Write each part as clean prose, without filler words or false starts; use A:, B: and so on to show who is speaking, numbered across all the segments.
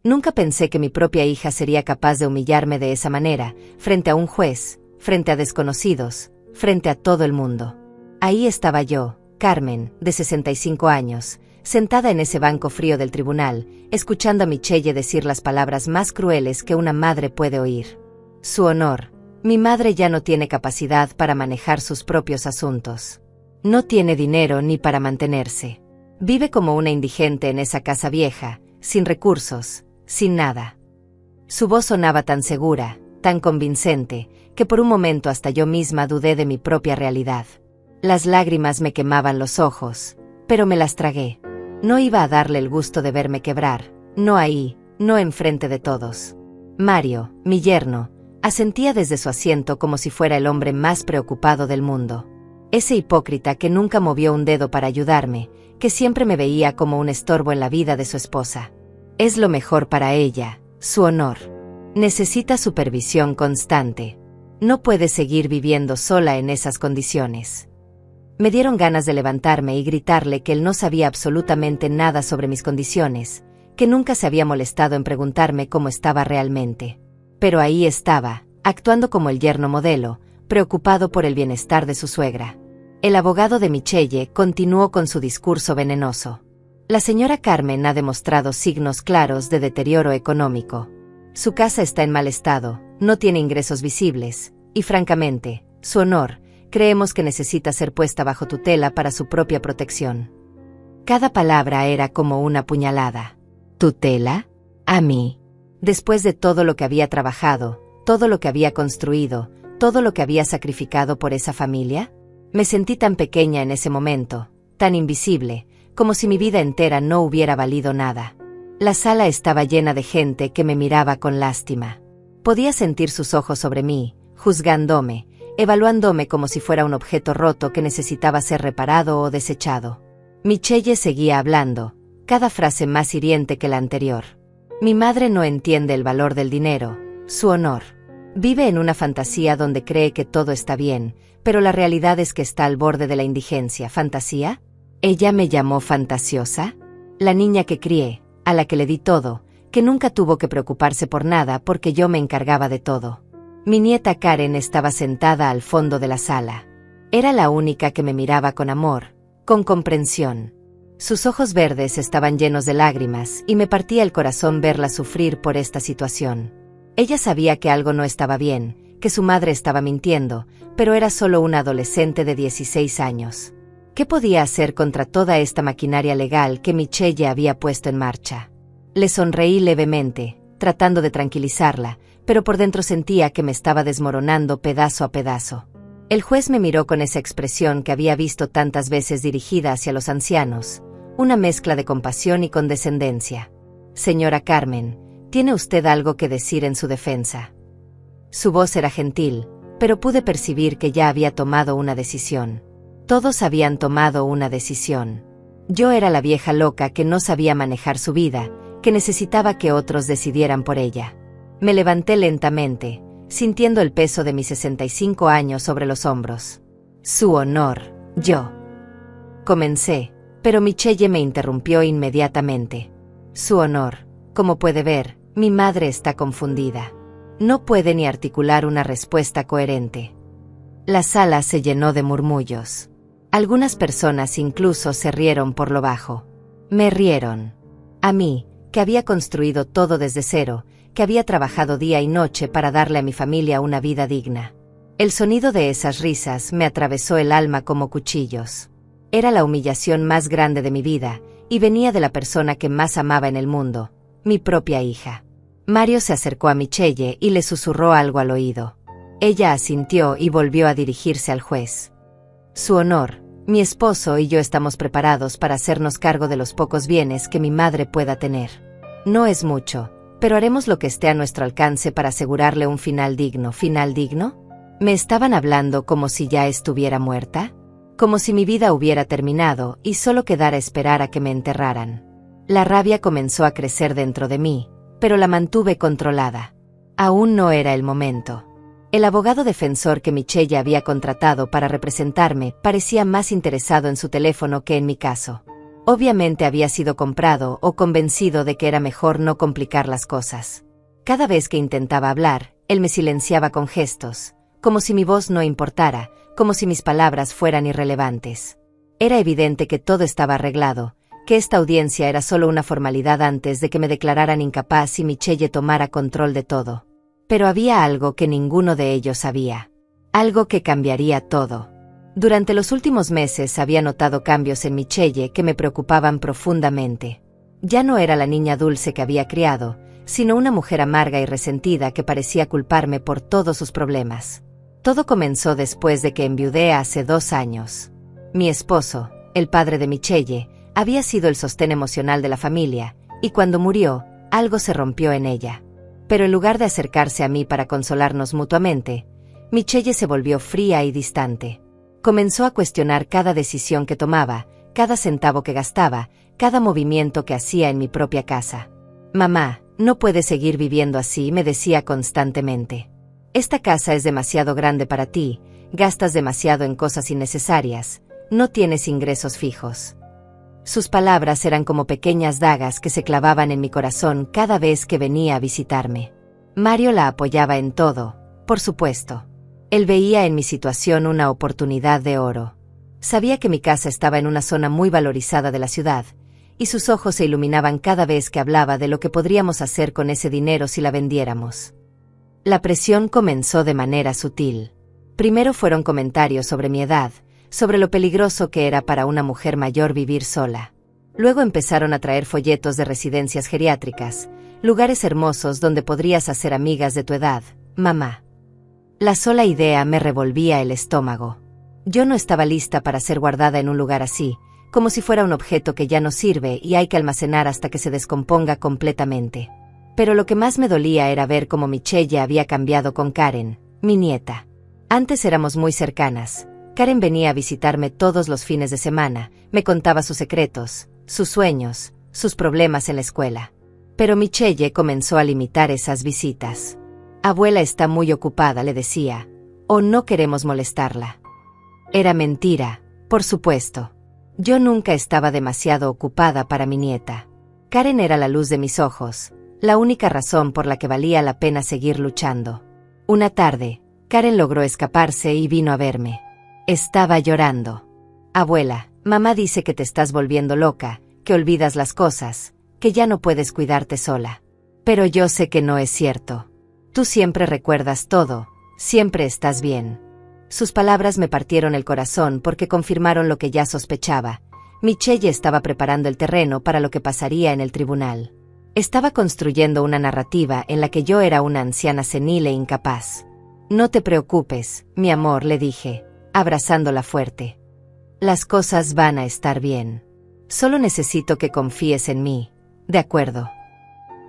A: Nunca pensé que mi propia hija sería capaz de humillarme de esa manera, frente a un juez, frente a desconocidos, frente a todo el mundo. Ahí estaba yo, Carmen, de 65 años, sentada en ese banco frío del tribunal, escuchando a Michelle decir las palabras más crueles que una madre puede oír. Su honor. Mi madre ya no tiene capacidad para manejar sus propios asuntos. No tiene dinero ni para mantenerse. Vive como una indigente en esa casa vieja, sin recursos, sin nada. Su voz sonaba tan segura, tan convincente, que por un momento hasta yo misma dudé de mi propia realidad. Las lágrimas me quemaban los ojos, pero me las tragué. No iba a darle el gusto de verme quebrar, no ahí, no enfrente de todos. Mario, mi yerno, asentía desde su asiento como si fuera el hombre más preocupado del mundo. Ese hipócrita que nunca movió un dedo para ayudarme, que siempre me veía como un estorbo en la vida de su esposa. Es lo mejor para ella, su honor. Necesita supervisión constante. No puede seguir viviendo sola en esas condiciones. Me dieron ganas de levantarme y gritarle que él no sabía absolutamente nada sobre mis condiciones, que nunca se había molestado en preguntarme cómo estaba realmente. Pero ahí estaba, actuando como el yerno modelo, preocupado por el bienestar de su suegra. El abogado de Michelle continuó con su discurso venenoso. La señora Carmen ha demostrado signos claros de deterioro económico. Su casa está en mal estado, no tiene ingresos visibles, y francamente, su honor, creemos que necesita ser puesta bajo tutela para su propia protección. Cada palabra era como una puñalada. ¿Tutela? ¿A mí? Después de todo lo que había trabajado, todo lo que había construido, todo lo que había sacrificado por esa familia, me sentí tan pequeña en ese momento, tan invisible, como si mi vida entera no hubiera valido nada. La sala estaba llena de gente que me miraba con lástima. Podía sentir sus ojos sobre mí, juzgándome, evaluándome como si fuera un objeto roto que necesitaba ser reparado o desechado. Michelle seguía hablando, cada frase más hiriente que la anterior. Mi madre no entiende el valor del dinero, su honor. Vive en una fantasía donde cree que todo está bien, pero la realidad es que está al borde de la indigencia. ¿Fantasía? ¿Ella me llamó fantasiosa? La niña que crié, a la que le di todo, que nunca tuvo que preocuparse por nada porque yo me encargaba de todo. Mi nieta Karen estaba sentada al fondo de la sala. Era la única que me miraba con amor, con comprensión. Sus ojos verdes estaban llenos de lágrimas y me partía el corazón verla sufrir por esta situación. Ella sabía que algo no estaba bien, que su madre estaba mintiendo, pero era solo una adolescente de 16 años. ¿Qué podía hacer contra toda esta maquinaria legal que Michelle había puesto en marcha? Le sonreí levemente, tratando de tranquilizarla, pero por dentro sentía que me estaba desmoronando pedazo a pedazo. El juez me miró con esa expresión que había visto tantas veces dirigida hacia los ancianos, una mezcla de compasión y condescendencia. Señora Carmen, ¿tiene usted algo que decir en su defensa? Su voz era gentil, pero pude percibir que ya había tomado una decisión. Todos habían tomado una decisión. Yo era la vieja loca que no sabía manejar su vida, que necesitaba que otros decidieran por ella. Me levanté lentamente, sintiendo el peso de mis 65 años sobre los hombros. Su honor, yo. Comencé, pero Michelle me interrumpió inmediatamente. Su honor, como puede ver, mi madre está confundida. No puede ni articular una respuesta coherente. La sala se llenó de murmullos. Algunas personas incluso se rieron por lo bajo. Me rieron. A mí, que había construido todo desde cero, que había trabajado día y noche para darle a mi familia una vida digna. El sonido de esas risas me atravesó el alma como cuchillos. Era la humillación más grande de mi vida, y venía de la persona que más amaba en el mundo, mi propia hija. Mario se acercó a Michelle y le susurró algo al oído. Ella asintió y volvió a dirigirse al juez. Su honor, mi esposo y yo estamos preparados para hacernos cargo de los pocos bienes que mi madre pueda tener. No es mucho, pero haremos lo que esté a nuestro alcance para asegurarle un final digno. ¿Final digno? ¿Me estaban hablando como si ya estuviera muerta? Como si mi vida hubiera terminado y solo quedara esperar a que me enterraran. La rabia comenzó a crecer dentro de mí, pero la mantuve controlada. Aún no era el momento. El abogado defensor que Michelle había contratado para representarme parecía más interesado en su teléfono que en mi caso. Obviamente había sido comprado o convencido de que era mejor no complicar las cosas. Cada vez que intentaba hablar, él me silenciaba con gestos, como si mi voz no importara, como si mis palabras fueran irrelevantes. Era evidente que todo estaba arreglado, que esta audiencia era solo una formalidad antes de que me declararan incapaz y Michelle tomara control de todo. Pero había algo que ninguno de ellos sabía. Algo que cambiaría todo. Durante los últimos meses había notado cambios en Michelle que me preocupaban profundamente. Ya no era la niña dulce que había criado, sino una mujer amarga y resentida que parecía culparme por todos sus problemas. Todo comenzó después de que enviudé hace 2 años. Mi esposo, el padre de Michelle, había sido el sostén emocional de la familia, y cuando murió, algo se rompió en ella. Pero en lugar de acercarse a mí para consolarnos mutuamente, Michelle se volvió fría y distante. Comenzó a cuestionar cada decisión que tomaba, cada centavo que gastaba, cada movimiento que hacía en mi propia casa. «Mamá, no puedes seguir viviendo así», me decía constantemente. «Esta casa es demasiado grande para ti, gastas demasiado en cosas innecesarias, no tienes ingresos fijos». Sus palabras eran como pequeñas dagas que se clavaban en mi corazón cada vez que venía a visitarme. Mario la apoyaba en todo, por supuesto. Él veía en mi situación una oportunidad de oro. Sabía que mi casa estaba en una zona muy valorizada de la ciudad, y sus ojos se iluminaban cada vez que hablaba de lo que podríamos hacer con ese dinero si la vendiéramos. La presión comenzó de manera sutil. Primero fueron comentarios sobre mi edad, sobre lo peligroso que era para una mujer mayor vivir sola. Luego empezaron a traer folletos de residencias geriátricas, lugares hermosos donde podrías hacer amigas de tu edad, mamá. La sola idea me revolvía el estómago. Yo no estaba lista para ser guardada en un lugar así, como si fuera un objeto que ya no sirve y hay que almacenar hasta que se descomponga completamente. Pero lo que más me dolía era ver cómo Michelle había cambiado con Karen, mi nieta. Antes éramos muy cercanas. Karen venía a visitarme todos los fines de semana, me contaba sus secretos, sus sueños, sus problemas en la escuela. Pero Michelle comenzó a limitar esas visitas. «Abuela está muy ocupada», le decía, «o no queremos molestarla». Era mentira, por supuesto. Yo nunca estaba demasiado ocupada para mi nieta. Karen era la luz de mis ojos, la única razón por la que valía la pena seguir luchando. Una tarde, Karen logró escaparse y vino a verme. Estaba llorando. «Abuela, mamá dice que te estás volviendo loca, que olvidas las cosas, que ya no puedes cuidarte sola. Pero yo sé que no es cierto. Tú siempre recuerdas todo, siempre estás bien». Sus palabras me partieron el corazón porque confirmaron lo que ya sospechaba. Michelle estaba preparando el terreno para lo que pasaría en el tribunal. Estaba construyendo una narrativa en la que yo era una anciana senil e incapaz. «No te preocupes, mi amor», le dije, abrazándola fuerte. «Las cosas van a estar bien. Solo necesito que confíes en mí». «De acuerdo».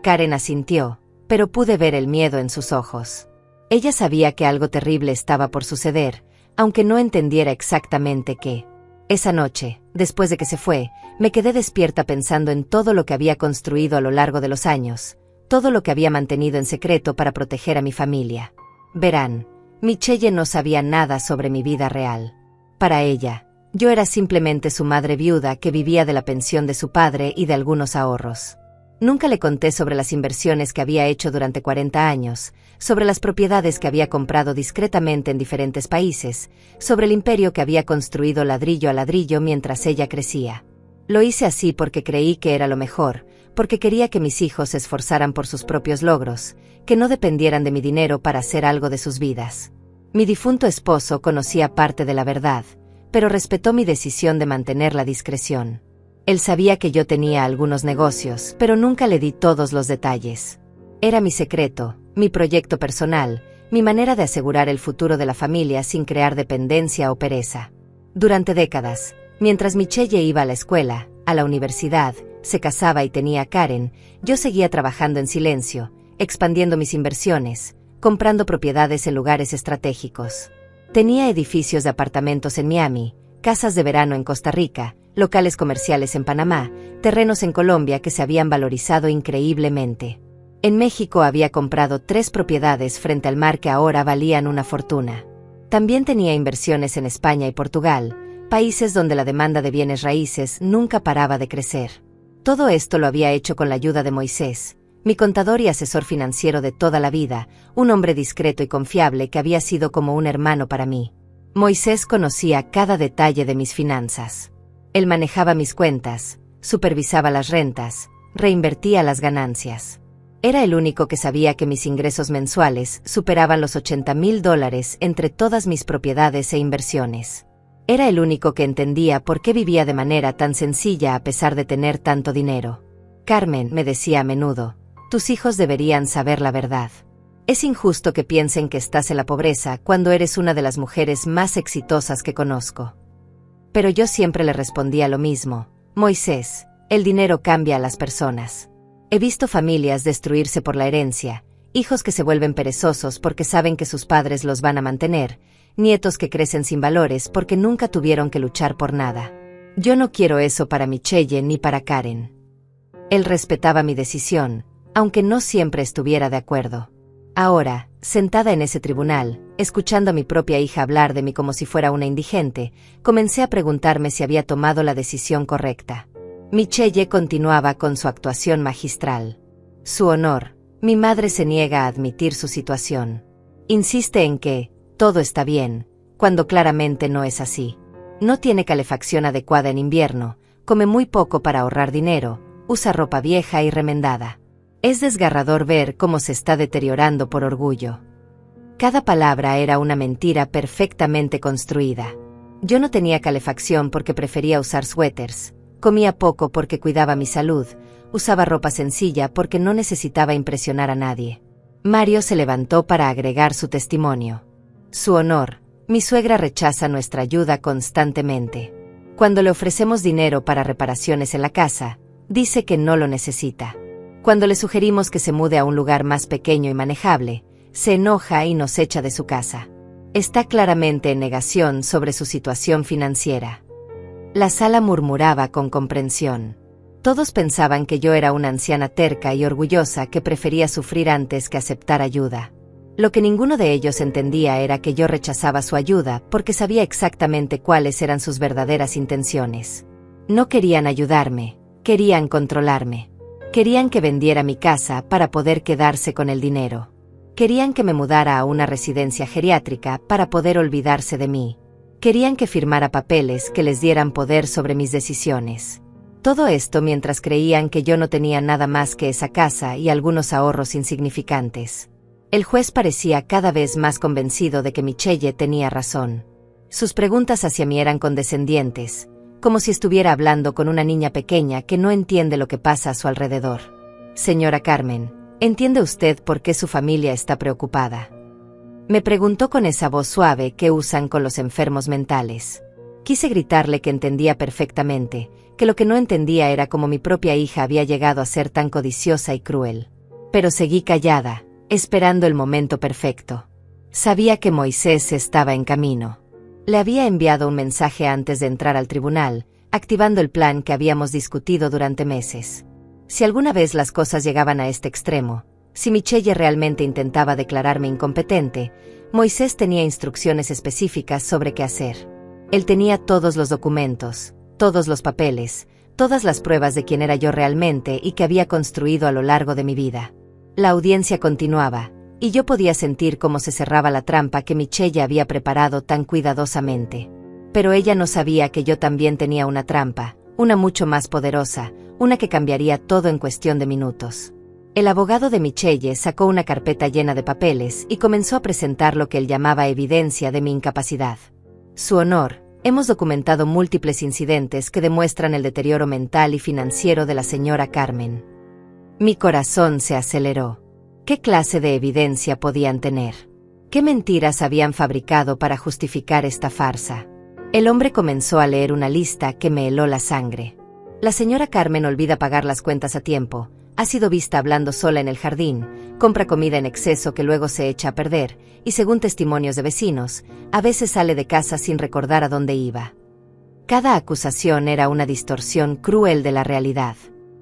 A: Karen asintió, pero pude ver el miedo en sus ojos. Ella sabía que algo terrible estaba por suceder, aunque no entendiera exactamente qué. Esa noche, después de que se fue, me quedé despierta pensando en todo lo que había construido a lo largo de los años, todo lo que había mantenido en secreto para proteger a mi familia. Verán, Michelle no sabía nada sobre mi vida real. Para ella, yo era simplemente su madre viuda que vivía de la pensión de su padre y de algunos ahorros. Nunca le conté sobre las inversiones que había hecho durante 40 años, sobre las propiedades que había comprado discretamente en diferentes países, sobre el imperio que había construido ladrillo a ladrillo mientras ella crecía. Lo hice así porque creí que era lo mejor, porque quería que mis hijos se esforzaran por sus propios logros, que no dependieran de mi dinero para hacer algo de sus vidas. Mi difunto esposo conocía parte de la verdad, pero respetó mi decisión de mantener la discreción. Él sabía que yo tenía algunos negocios, pero nunca le di todos los detalles. Era mi secreto, mi proyecto personal, mi manera de asegurar el futuro de la familia sin crear dependencia o pereza. Durante décadas, mientras Michelle iba a la escuela, a la universidad, se casaba y tenía a Karen, yo seguía trabajando en silencio, expandiendo mis inversiones, comprando propiedades en lugares estratégicos. Tenía edificios de apartamentos en Miami, casas de verano en Costa Rica, locales comerciales en Panamá, terrenos en Colombia que se habían valorizado increíblemente. En México había comprado 3 propiedades frente al mar que ahora valían una fortuna. También tenía inversiones en España y Portugal, países donde la demanda de bienes raíces nunca paraba de crecer. Todo esto lo había hecho con la ayuda de Moisés, mi contador y asesor financiero de toda la vida, un hombre discreto y confiable que había sido como un hermano para mí. Moisés conocía cada detalle de mis finanzas. Él manejaba mis cuentas, supervisaba las rentas, reinvertía las ganancias. Era el único que sabía que mis ingresos mensuales superaban los $80,000 entre todas mis propiedades e inversiones. Era el único que entendía por qué vivía de manera tan sencilla a pesar de tener tanto dinero. Carmen, me decía a menudo, tus hijos deberían saber la verdad. Es injusto que piensen que estás en la pobreza cuando eres una de las mujeres más exitosas que conozco. Pero yo siempre le respondía lo mismo, Moisés, el dinero cambia a las personas. He visto familias destruirse por la herencia, hijos que se vuelven perezosos porque saben que sus padres los van a mantener, nietos que crecen sin valores porque nunca tuvieron que luchar por nada. Yo no quiero eso para Michelle ni para Karen. Él respetaba mi decisión, aunque no siempre estuviera de acuerdo. Ahora, sentada en ese tribunal, escuchando a mi propia hija hablar de mí como si fuera una indigente, comencé a preguntarme si había tomado la decisión correcta. Michelle continuaba con su actuación magistral. Su honor, mi madre se niega a admitir su situación. Insiste en que todo está bien, cuando claramente no es así. No tiene calefacción adecuada en invierno, come muy poco para ahorrar dinero, usa ropa vieja y remendada. Es desgarrador ver cómo se está deteriorando por orgullo. Cada palabra era una mentira perfectamente construida. Yo no tenía calefacción porque prefería usar suéteres, comía poco porque cuidaba mi salud, usaba ropa sencilla porque no necesitaba impresionar a nadie. Mario se levantó para agregar su testimonio. Su honor, mi suegra rechaza nuestra ayuda constantemente. Cuando le ofrecemos dinero para reparaciones en la casa, dice que no lo necesita. Cuando le sugerimos que se mude a un lugar más pequeño y manejable, se enoja y nos echa de su casa. Está claramente en negación sobre su situación financiera. La sala murmuraba con comprensión. Todos pensaban que yo era una anciana terca y orgullosa que prefería sufrir antes que aceptar ayuda. Lo que ninguno de ellos entendía era que yo rechazaba su ayuda porque sabía exactamente cuáles eran sus verdaderas intenciones. No querían ayudarme, querían controlarme. Querían que vendiera mi casa para poder quedarse con el dinero. Querían que me mudara a una residencia geriátrica para poder olvidarse de mí. Querían que firmara papeles que les dieran poder sobre mis decisiones. Todo esto mientras creían que yo no tenía nada más que esa casa y algunos ahorros insignificantes. El juez parecía cada vez más convencido de que Michelle tenía razón. Sus preguntas hacia mí eran condescendientes, como si estuviera hablando con una niña pequeña que no entiende lo que pasa a su alrededor. Señora Carmen, ¿entiende usted por qué su familia está preocupada? Me preguntó con esa voz suave que usan con los enfermos mentales. Quise gritarle que entendía perfectamente, que lo que no entendía era cómo mi propia hija había llegado a ser tan codiciosa y cruel. Pero seguí callada, esperando el momento perfecto. Sabía que Moisés estaba en camino. Le había enviado un mensaje antes de entrar al tribunal, activando el plan que habíamos discutido durante meses. Si alguna vez las cosas llegaban a este extremo, si Michelle realmente intentaba declararme incompetente, Moisés tenía instrucciones específicas sobre qué hacer. Él tenía todos los documentos, todos los papeles, todas las pruebas de quién era yo realmente y que había construido a lo largo de mi vida. La audiencia continuaba, y yo podía sentir cómo se cerraba la trampa que Michelle había preparado tan cuidadosamente. Pero ella no sabía que yo también tenía una trampa, una mucho más poderosa, una que cambiaría todo en cuestión de minutos. El abogado de Michelle sacó una carpeta llena de papeles y comenzó a presentar lo que él llamaba evidencia de mi incapacidad. Su honor, hemos documentado múltiples incidentes que demuestran el deterioro mental y financiero de la señora Carmen. Mi corazón se aceleró. ¿Qué clase de evidencia podían tener? ¿Qué mentiras habían fabricado para justificar esta farsa? El hombre comenzó a leer una lista que me heló la sangre. La señora Carmen olvida pagar las cuentas a tiempo, ha sido vista hablando sola en el jardín, compra comida en exceso que luego se echa a perder, y según testimonios de vecinos, a veces sale de casa sin recordar a dónde iba. Cada acusación era una distorsión cruel de la realidad.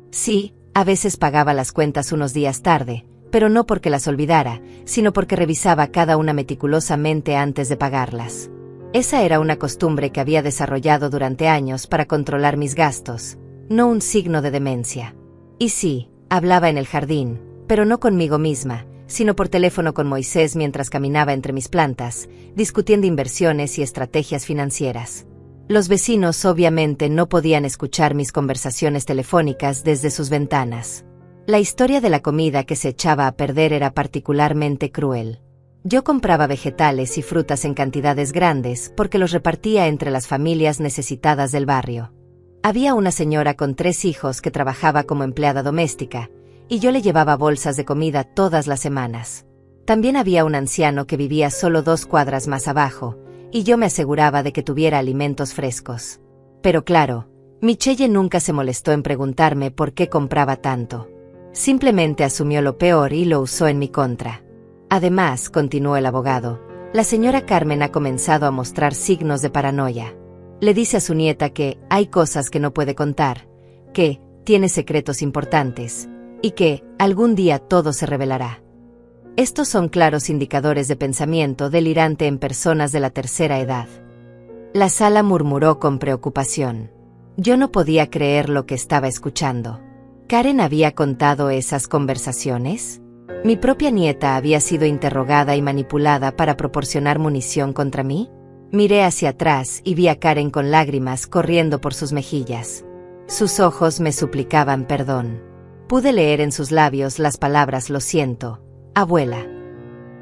A: Sí, a veces pagaba las cuentas unos días tarde, pero no porque las olvidara, sino porque revisaba cada una meticulosamente antes de pagarlas. Esa era una costumbre que había desarrollado durante años para controlar mis gastos, no un signo de demencia. Y sí, hablaba en el jardín, pero no conmigo misma, sino por teléfono con Moisés mientras caminaba entre mis plantas, discutiendo inversiones y estrategias financieras. Los vecinos obviamente no podían escuchar mis conversaciones telefónicas desde sus ventanas. La historia de la comida que se echaba a perder era particularmente cruel. Yo compraba vegetales y frutas en cantidades grandes porque los repartía entre las familias necesitadas del barrio. Había una señora con 3 hijos que trabajaba como empleada doméstica, y yo le llevaba bolsas de comida todas las semanas. También había un anciano que vivía solo 2 cuadras más abajo, y yo me aseguraba de que tuviera alimentos frescos. Pero claro, Michelle nunca se molestó en preguntarme por qué compraba tanto. Simplemente asumió lo peor y lo usó en mi contra. Además, continuó el abogado, la señora Carmen ha comenzado a mostrar signos de paranoia. Le dice a su nieta que hay cosas que no puede contar, que tiene secretos importantes, y que algún día todo se revelará. Estos son claros indicadores de pensamiento delirante en personas de la tercera edad. La sala murmuró con preocupación. Yo no podía creer lo que estaba escuchando. ¿Karen había contado esas conversaciones? ¿Mi propia nieta había sido interrogada y manipulada para proporcionar munición contra mí? Miré hacia atrás y vi a Karen con lágrimas corriendo por sus mejillas. Sus ojos me suplicaban perdón. Pude leer en sus labios las palabras «lo siento, abuela».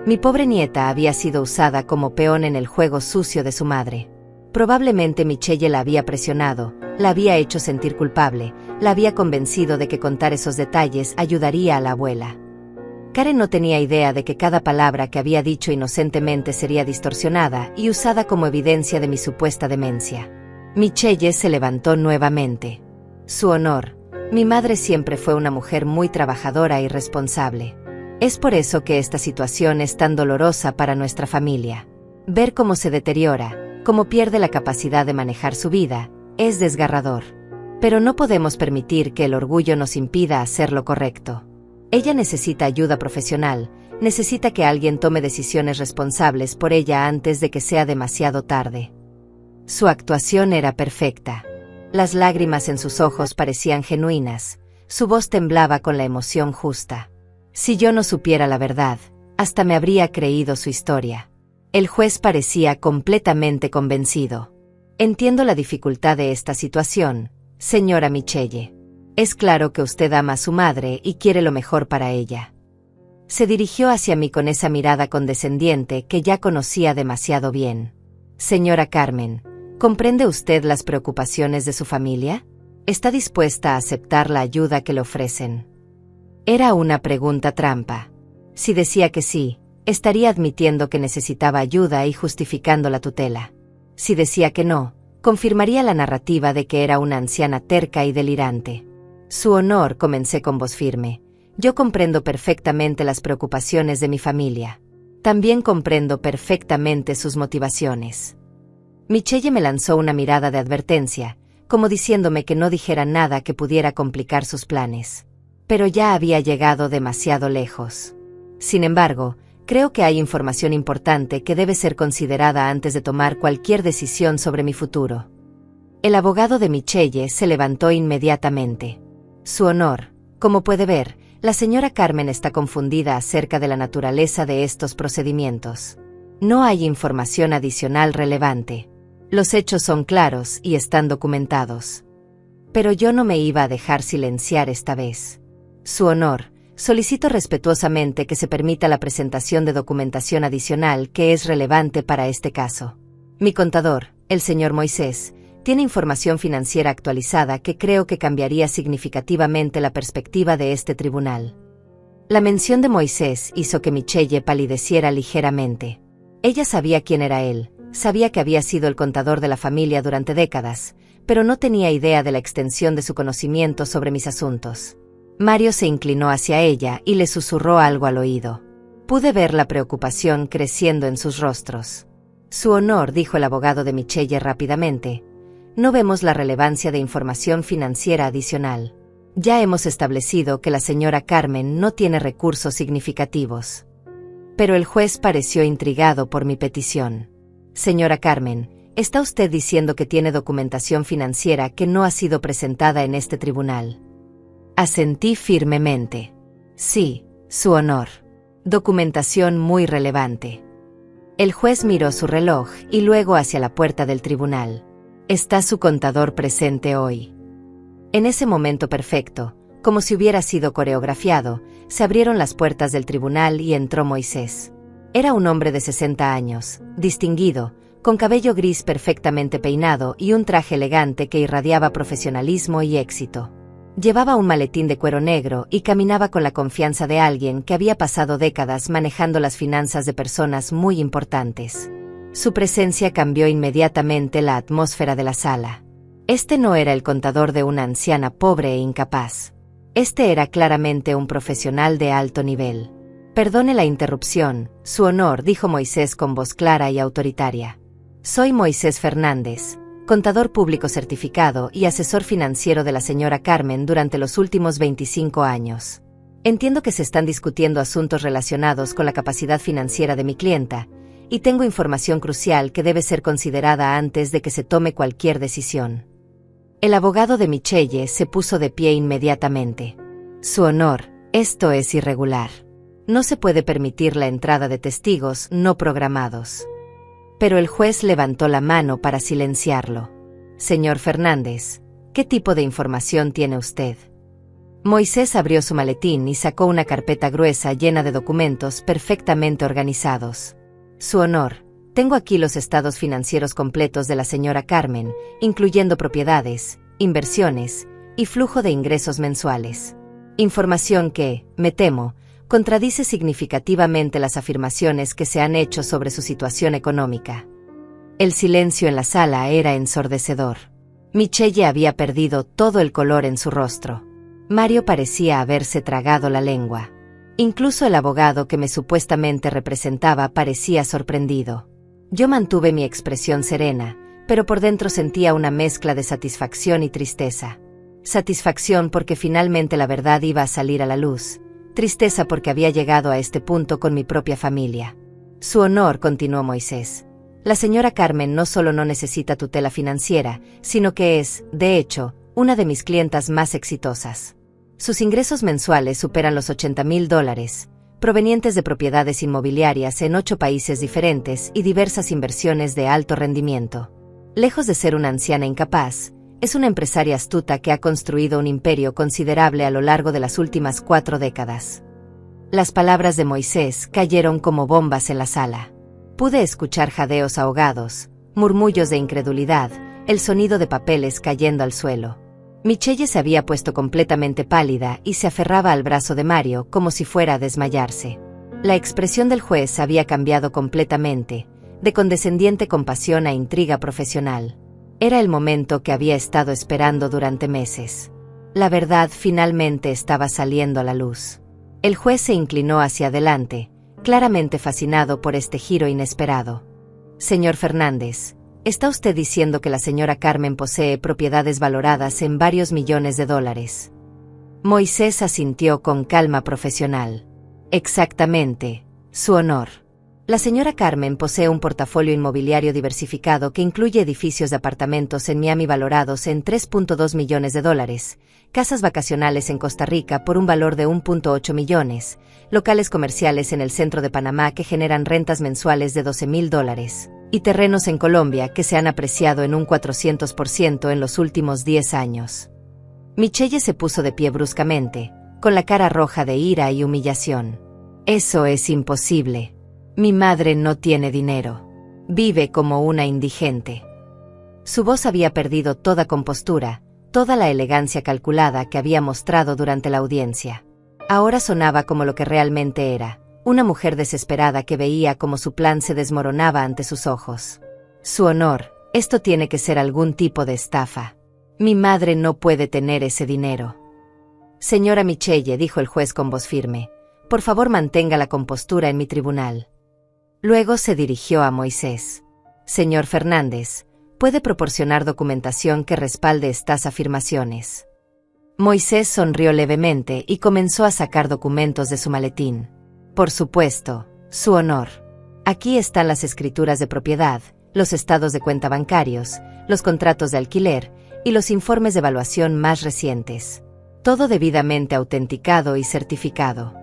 A: Mi pobre nieta había sido usada como peón en el juego sucio de su madre. Probablemente Michelle la había presionado, la había hecho sentir culpable, la había convencido de que contar esos detalles ayudaría a la abuela. Karen no tenía idea de que cada palabra que había dicho inocentemente sería distorsionada y usada como evidencia de mi supuesta demencia. Michelle se levantó nuevamente. Su honor, mi madre siempre fue una mujer muy trabajadora y responsable. Es por eso que esta situación es tan dolorosa para nuestra familia. Ver cómo se deteriora, cómo pierde la capacidad de manejar su vida, es desgarrador. Pero no podemos permitir que el orgullo nos impida hacer lo correcto. Ella necesita ayuda profesional, necesita que alguien tome decisiones responsables por ella antes de que sea demasiado tarde. Su actuación era perfecta. Las lágrimas en sus ojos parecían genuinas, su voz temblaba con la emoción justa. Si yo no supiera la verdad, hasta me habría creído su historia. El juez parecía completamente convencido. Entiendo la dificultad de esta situación, señora Michelle. Es claro que usted ama a su madre y quiere lo mejor para ella. Se dirigió hacia mí con esa mirada condescendiente que ya conocía demasiado bien. Señora Carmen, ¿comprende usted las preocupaciones de su familia? ¿Está dispuesta a aceptar la ayuda que le ofrecen? Era una pregunta trampa. Si decía que sí, estaría admitiendo que necesitaba ayuda y justificando la tutela. Si decía que no, confirmaría la narrativa de que era una anciana terca y delirante. Su honor, comencé con voz firme. Yo comprendo perfectamente las preocupaciones de mi familia. También comprendo perfectamente sus motivaciones. Michelle me lanzó una mirada de advertencia, como diciéndome que no dijera nada que pudiera complicar sus planes. Pero ya había llegado demasiado lejos. Sin embargo, creo que hay información importante que debe ser considerada antes de tomar cualquier decisión sobre mi futuro. El abogado de Michelle se levantó inmediatamente. Su honor, como puede ver, la señora Carmen está confundida acerca de la naturaleza de estos procedimientos. No hay información adicional relevante. Los hechos son claros y están documentados. Pero yo no me iba a dejar silenciar esta vez. Su honor, solicito respetuosamente que se permita la presentación de documentación adicional que es relevante para este caso. Mi contador, el señor Moisés, tiene información financiera actualizada que creo que cambiaría significativamente la perspectiva de este tribunal. La mención de Moisés hizo que Michelle palideciera ligeramente. Ella sabía quién era él, sabía que había sido el contador de la familia durante décadas, pero no tenía idea de la extensión de su conocimiento sobre mis asuntos. Mario se inclinó hacia ella y le susurró algo al oído. Pude ver la preocupación creciendo en sus rostros. Su honor, dijo el abogado de Michelle rápidamente. No vemos la relevancia de información financiera adicional. Ya hemos establecido que la señora Carmen no tiene recursos significativos. Pero el juez pareció intrigado por mi petición. Señora Carmen, ¿está usted diciendo que tiene documentación financiera que no ha sido presentada en este tribunal? Asentí firmemente. Sí, Su Honor. Documentación muy relevante. El juez miró su reloj y luego hacia la puerta del tribunal. ¿Está su contador presente hoy? En ese momento perfecto, como si hubiera sido coreografiado, se abrieron las puertas del tribunal y entró Moisés. Era un hombre de 60 años, distinguido, con cabello gris perfectamente peinado y un traje elegante que irradiaba profesionalismo y éxito. Llevaba un maletín de cuero negro y caminaba con la confianza de alguien que había pasado décadas manejando las finanzas de personas muy importantes. Su presencia cambió inmediatamente la atmósfera de la sala. Este no era el contador de una anciana pobre e incapaz. Este era claramente un profesional de alto nivel. Perdone la interrupción, Su Honor, dijo Moisés con voz clara y autoritaria. Soy Moisés Fernández, contador público certificado y asesor financiero de la señora Carmen durante los últimos 25 años. Entiendo que se están discutiendo asuntos relacionados con la capacidad financiera de mi clienta, y tengo información crucial que debe ser considerada antes de que se tome cualquier decisión. El abogado de Michelle se puso de pie inmediatamente. Su Honor, esto es irregular. No se puede permitir la entrada de testigos no programados. Pero el juez levantó la mano para silenciarlo. Señor Fernández, ¿qué tipo de información tiene usted? Moisés abrió su maletín y sacó una carpeta gruesa llena de documentos perfectamente organizados. Su Honor, tengo aquí los estados financieros completos de la señora Carmen, incluyendo propiedades, inversiones y flujo de ingresos mensuales. Información que, me temo, contradice significativamente las afirmaciones que se han hecho sobre su situación económica. El silencio en la sala era ensordecedor. Michelle había perdido todo el color en su rostro. Mario parecía haberse tragado la lengua. Incluso el abogado que me supuestamente representaba parecía sorprendido. Yo mantuve mi expresión serena, pero por dentro sentía una mezcla de satisfacción y tristeza. Satisfacción porque finalmente la verdad iba a salir a la luz. Tristeza porque había llegado a este punto con mi propia familia. Su Honor, continuó Moisés. La señora Carmen no solo no necesita tutela financiera, sino que es, de hecho, una de mis clientas más exitosas. Sus ingresos mensuales superan los $80,000, provenientes de propiedades inmobiliarias en 8 países diferentes y diversas inversiones de alto rendimiento. Lejos de ser una anciana incapaz, es una empresaria astuta que ha construido un imperio considerable a lo largo de las últimas 4 décadas. Las palabras de Moisés cayeron como bombas en la sala. Pude escuchar jadeos ahogados, murmullos de incredulidad, el sonido de papeles cayendo al suelo. Michelle se había puesto completamente pálida y se aferraba al brazo de Mario como si fuera a desmayarse. La expresión del juez había cambiado completamente, de condescendiente compasión a intriga profesional. Era el momento que había estado esperando durante meses. La verdad finalmente estaba saliendo a la luz. El juez se inclinó hacia adelante, claramente fascinado por este giro inesperado. Señor Fernández, ¿está usted diciendo que la señora Carmen posee propiedades valoradas en varios millones de dólares? Moisés asintió con calma profesional. Exactamente, Su Honor. La señora Carmen posee un portafolio inmobiliario diversificado que incluye edificios de apartamentos en Miami valorados en $3.2 millones, casas vacacionales en Costa Rica por un valor de $1.8 millones, locales comerciales en el centro de Panamá que generan rentas mensuales de $12,000, y terrenos en Colombia que se han apreciado en un 400% en los últimos 10 años. Michelle se puso de pie bruscamente, con la cara roja de ira y humillación. Eso es imposible. Mi madre no tiene dinero. Vive como una indigente. Su voz había perdido toda compostura, toda la elegancia calculada que había mostrado durante la audiencia. Ahora sonaba como lo que realmente era, una mujer desesperada que veía cómo su plan se desmoronaba ante sus ojos. Su Honor, esto tiene que ser algún tipo de estafa. Mi madre no puede tener ese dinero. Señora Michelle, dijo el juez con voz firme, por favor mantenga la compostura en mi tribunal. Luego se dirigió a Moisés. Señor Fernández, ¿puede proporcionar documentación que respalde estas afirmaciones? Moisés sonrió levemente y comenzó a sacar documentos de su maletín. Por supuesto, Su Honor. Aquí están las escrituras de propiedad, los estados de cuenta bancarios, los contratos de alquiler y los informes de evaluación más recientes. Todo debidamente autenticado y certificado.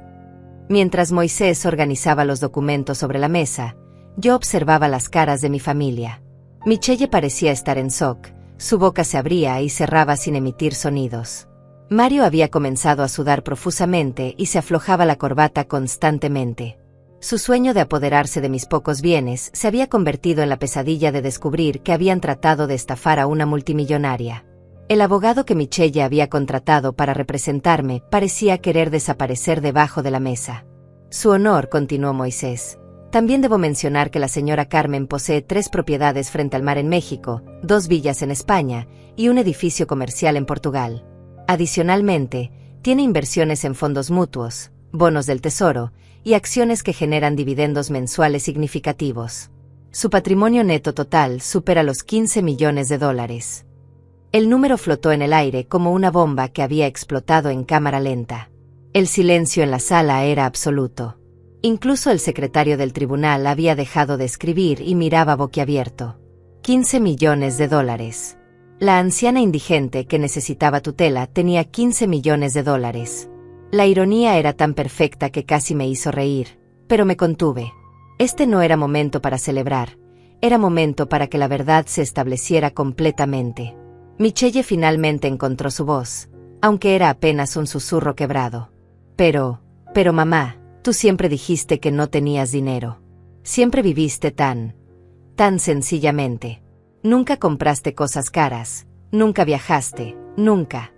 A: Mientras Moisés organizaba los documentos sobre la mesa, yo observaba las caras de mi familia. Michelle parecía estar en shock, su boca se abría y cerraba sin emitir sonidos. Mario había comenzado a sudar profusamente y se aflojaba la corbata constantemente. Su sueño de apoderarse de mis pocos bienes se había convertido en la pesadilla de descubrir que habían tratado de estafar a una multimillonaria. El abogado que Michelle había contratado para representarme parecía querer desaparecer debajo de la mesa. Su honor, continuó Moisés. También debo mencionar que la señora Carmen posee 3 propiedades frente al mar en México, 2 villas en España y un edificio comercial en Portugal. Adicionalmente, tiene inversiones en fondos mutuos, bonos del tesoro y acciones que generan dividendos mensuales significativos. Su patrimonio neto total supera los $15 millones. El número flotó en el aire como una bomba que había explotado en cámara lenta. El silencio en la sala era absoluto. Incluso el secretario del tribunal había dejado de escribir y miraba boquiabierto. $15 millones. La anciana indigente que necesitaba tutela tenía $15 millones. La ironía era tan perfecta que casi me hizo reír, pero me contuve. Este no era momento para celebrar, era momento para que la verdad se estableciera completamente. Michelle finalmente encontró su voz, aunque era apenas un susurro quebrado. Pero mamá, tú siempre dijiste que no tenías dinero. Siempre viviste tan sencillamente. Nunca compraste cosas caras, nunca viajaste, nunca.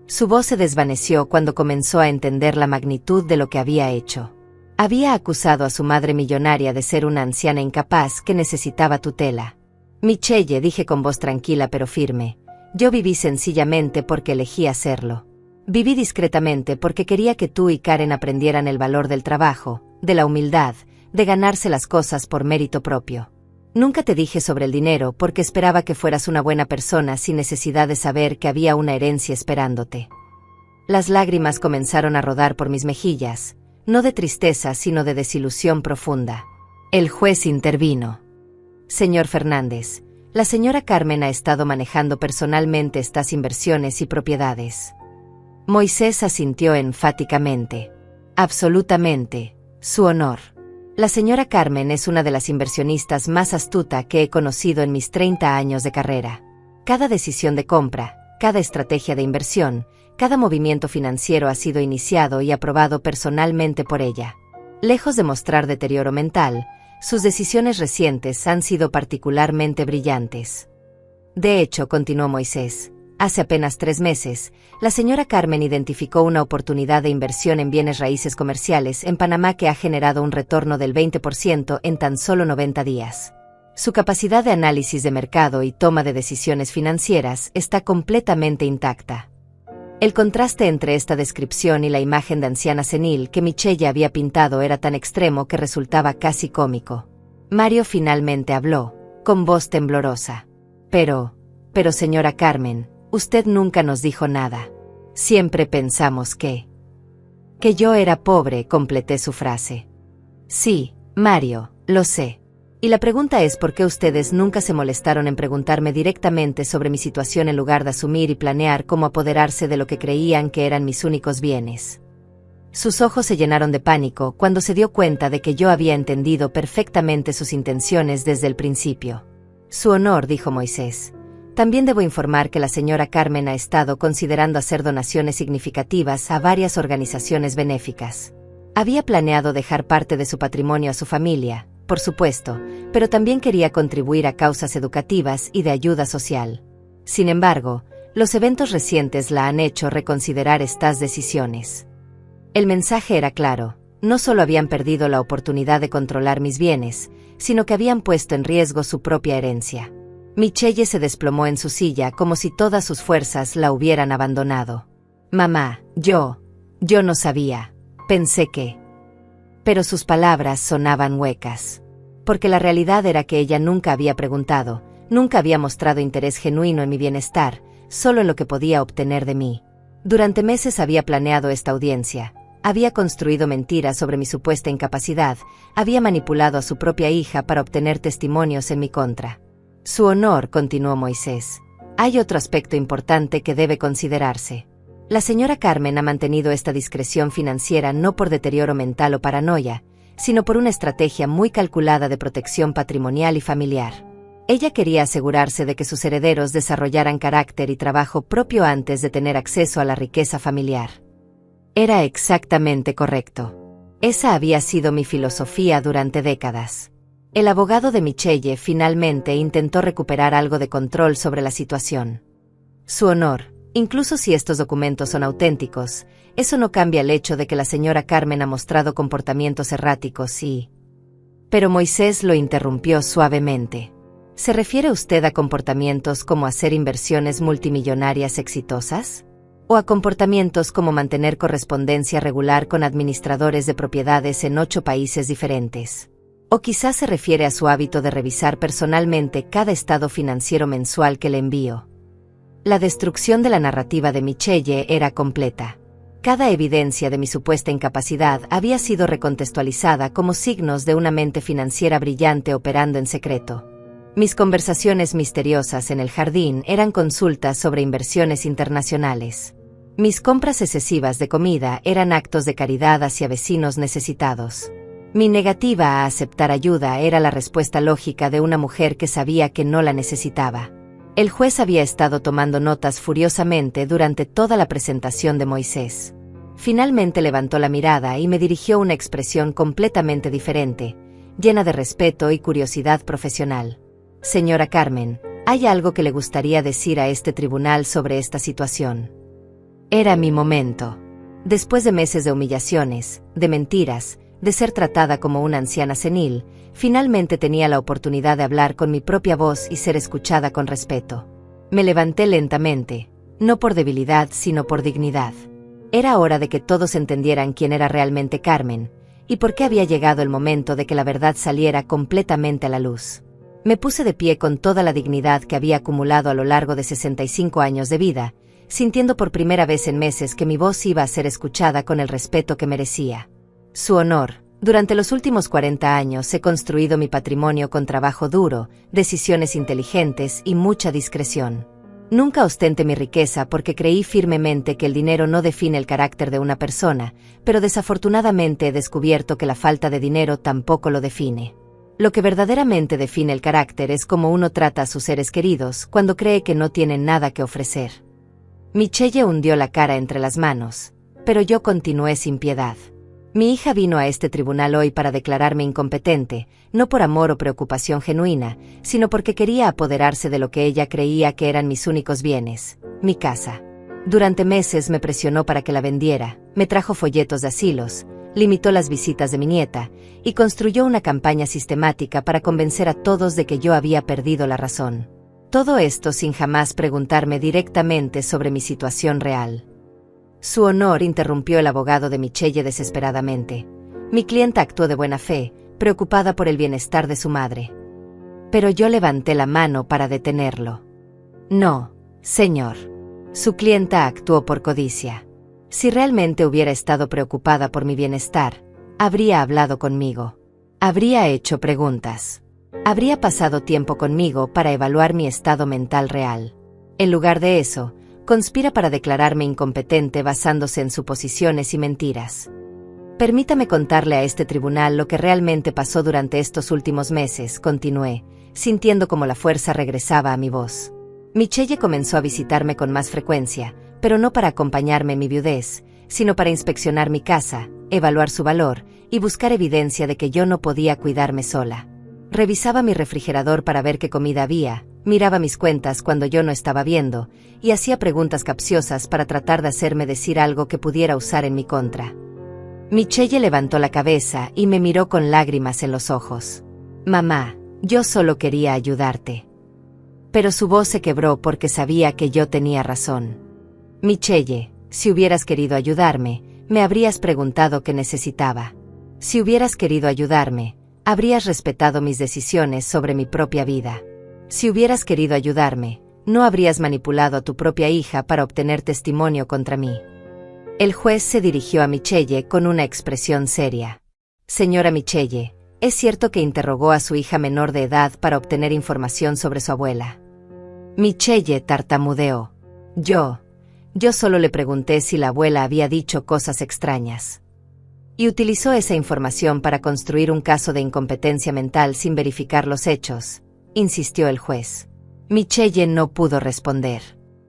A: Su voz se desvaneció cuando comenzó a entender la magnitud de lo que había hecho. Había acusado a su madre millonaria de ser una anciana incapaz que necesitaba tutela. Michelle, dije con voz tranquila pero firme, yo viví sencillamente porque elegí hacerlo. Viví discretamente porque quería que tú y Karen aprendieran el valor del trabajo, de la humildad, de ganarse las cosas por mérito propio. Nunca te dije sobre el dinero porque esperaba que fueras una buena persona sin necesidad de saber que había una herencia esperándote. Las lágrimas comenzaron a rodar por mis mejillas, no de tristeza sino de desilusión profunda. El juez intervino. Señor Fernández, la señora Carmen ha estado manejando personalmente estas inversiones y propiedades. Moisés asintió enfáticamente. Absolutamente, su honor. La señora Carmen es una de las inversionistas más astuta que he conocido en mis 30 años de carrera. Cada decisión de compra, cada estrategia de inversión, cada movimiento financiero ha sido iniciado y aprobado personalmente por ella. Lejos de mostrar deterioro mental, sus decisiones recientes han sido particularmente brillantes. De hecho, continuó Moisés, hace apenas 3 meses, la señora Carmen identificó una oportunidad de inversión en bienes raíces comerciales en Panamá que ha generado un retorno del 20% en tan solo 90 días. Su capacidad de análisis de mercado y toma de decisiones financieras está completamente intacta. El contraste entre esta descripción y la imagen de anciana senil que Michelle había pintado era tan extremo que resultaba casi cómico. Mario finalmente habló, con voz temblorosa. Pero señora Carmen, usted nunca nos dijo nada. Siempre pensamos que yo era pobre, completé su frase. Sí, Mario, lo sé. Y la pregunta es por qué ustedes nunca se molestaron en preguntarme directamente sobre mi situación en lugar de asumir y planear cómo apoderarse de lo que creían que eran mis únicos bienes. Sus ojos se llenaron de pánico cuando se dio cuenta de que yo había entendido perfectamente sus intenciones desde el principio. Su honor, dijo Moisés. También debo informar que la señora Carmen ha estado considerando hacer donaciones significativas a varias organizaciones benéficas. Había planeado dejar parte de su patrimonio a su familia, por supuesto, pero también quería contribuir a causas educativas y de ayuda social. Sin embargo, los eventos recientes la han hecho reconsiderar estas decisiones. El mensaje era claro, no solo habían perdido la oportunidad de controlar mis bienes, sino que habían puesto en riesgo su propia herencia. Michelle se desplomó en su silla como si todas sus fuerzas la hubieran abandonado. Mamá, yo no sabía, pensé que... Pero sus palabras sonaban huecas. Porque la realidad era que ella nunca había preguntado, nunca había mostrado interés genuino en mi bienestar, solo en lo que podía obtener de mí. Durante meses había planeado esta audiencia, Había construido mentiras sobre mi supuesta incapacidad, había manipulado a su propia hija para obtener testimonios en mi contra. Su honor, continuó Moisés. Hay otro aspecto importante que debe considerarse. La señora Carmen ha mantenido esta discreción financiera no por deterioro mental o paranoia, sino por una estrategia muy calculada de protección patrimonial y familiar. Ella quería asegurarse de que sus herederos desarrollaran carácter y trabajo propio antes de tener acceso a la riqueza familiar. Era exactamente correcto. Esa había sido mi filosofía durante décadas. El abogado de Michelle finalmente intentó recuperar algo de control sobre la situación. Su honor, incluso si estos documentos son auténticos, eso no cambia el hecho de que la señora Carmen ha mostrado comportamientos erráticos y... Pero Moisés lo interrumpió suavemente. ¿Se refiere usted a comportamientos como hacer inversiones multimillonarias exitosas? ¿O a comportamientos como mantener correspondencia regular con administradores de propiedades en 8 países diferentes? ¿O quizás se refiere a su hábito de revisar personalmente cada estado financiero mensual que le envío? La destrucción de la narrativa de Michelle era completa. Cada evidencia de mi supuesta incapacidad había sido recontextualizada como signos de una mente financiera brillante operando en secreto. Mis conversaciones misteriosas en el jardín eran consultas sobre inversiones internacionales. Mis compras excesivas de comida eran actos de caridad hacia vecinos necesitados. Mi negativa a aceptar ayuda era la respuesta lógica de una mujer que sabía que no la necesitaba. El juez había estado tomando notas furiosamente durante toda la presentación de Moisés. Finalmente levantó la mirada y me dirigió una expresión completamente diferente, llena de respeto y curiosidad profesional. Señora Carmen, ¿hay algo que le gustaría decir a este tribunal sobre esta situación? Era mi momento. Después de meses de humillaciones, de mentiras, de ser tratada como una anciana senil, finalmente tenía la oportunidad de hablar con mi propia voz y ser escuchada con respeto. Me levanté lentamente, no por debilidad sino por dignidad. Era hora de que todos entendieran quién era realmente Carmen, y por qué había llegado el momento de que la verdad saliera completamente a la luz. Me puse de pie con toda la dignidad que había acumulado a lo largo de 65 años de vida, sintiendo por primera vez en meses que mi voz iba a ser escuchada con el respeto que merecía. Su honor, durante los últimos 40 años he construido mi patrimonio con trabajo duro, decisiones inteligentes y mucha discreción. Nunca ostenté mi riqueza porque creí firmemente que el dinero no define el carácter de una persona, pero desafortunadamente he descubierto que la falta de dinero tampoco lo define. Lo que verdaderamente define el carácter es cómo uno trata a sus seres queridos cuando cree que no tienen nada que ofrecer. Michelle hundió la cara entre las manos, pero yo continué sin piedad. Mi hija vino a este tribunal hoy para declararme incompetente, no por amor o preocupación genuina, sino porque quería apoderarse de lo que ella creía que eran mis únicos bienes, mi casa. Durante meses me presionó para que la vendiera, me trajo folletos de asilos, limitó las visitas de mi nieta, y construyó una campaña sistemática para convencer a todos de que yo había perdido la razón. Todo esto sin jamás preguntarme directamente sobre mi situación real. Su honor, interrumpió el abogado de Michelle desesperadamente. Mi clienta actuó de buena fe, preocupada por el bienestar de su madre. Pero yo levanté la mano para detenerlo. No, señor. Su clienta actuó por codicia. Si realmente hubiera estado preocupada por mi bienestar, habría hablado conmigo. Habría hecho preguntas. Habría pasado tiempo conmigo para evaluar mi estado mental real. En lugar de eso, conspira para declararme incompetente basándose en suposiciones y mentiras. Permítame contarle a este tribunal lo que realmente pasó durante estos últimos meses, continué, sintiendo como la fuerza regresaba a mi voz. Michelle comenzó a visitarme con más frecuencia, pero no para acompañarme en mi viudez, sino para inspeccionar mi casa, evaluar su valor y buscar evidencia de que yo no podía cuidarme sola. Revisaba mi refrigerador para ver qué comida había, miraba mis cuentas cuando yo no estaba viendo, y hacía preguntas capciosas para tratar de hacerme decir algo que pudiera usar en mi contra. Michelle levantó la cabeza y me miró con lágrimas en los ojos. Mamá, yo solo quería ayudarte. Pero su voz se quebró porque sabía que yo tenía razón. Michelle, si hubieras querido ayudarme, me habrías preguntado qué necesitaba. Si hubieras querido ayudarme, habrías respetado mis decisiones sobre mi propia vida. Si hubieras querido ayudarme, no habrías manipulado a tu propia hija para obtener testimonio contra mí. El juez se dirigió a Michelle con una expresión seria. Señora Michelle, ¿es cierto que interrogó a su hija menor de edad para obtener información sobre su abuela? Michelle tartamudeó. Yo solo le pregunté si la abuela había dicho cosas extrañas. Y utilizó esa información para construir un caso de incompetencia mental sin verificar los hechos, insistió el juez. Michelle no pudo responder.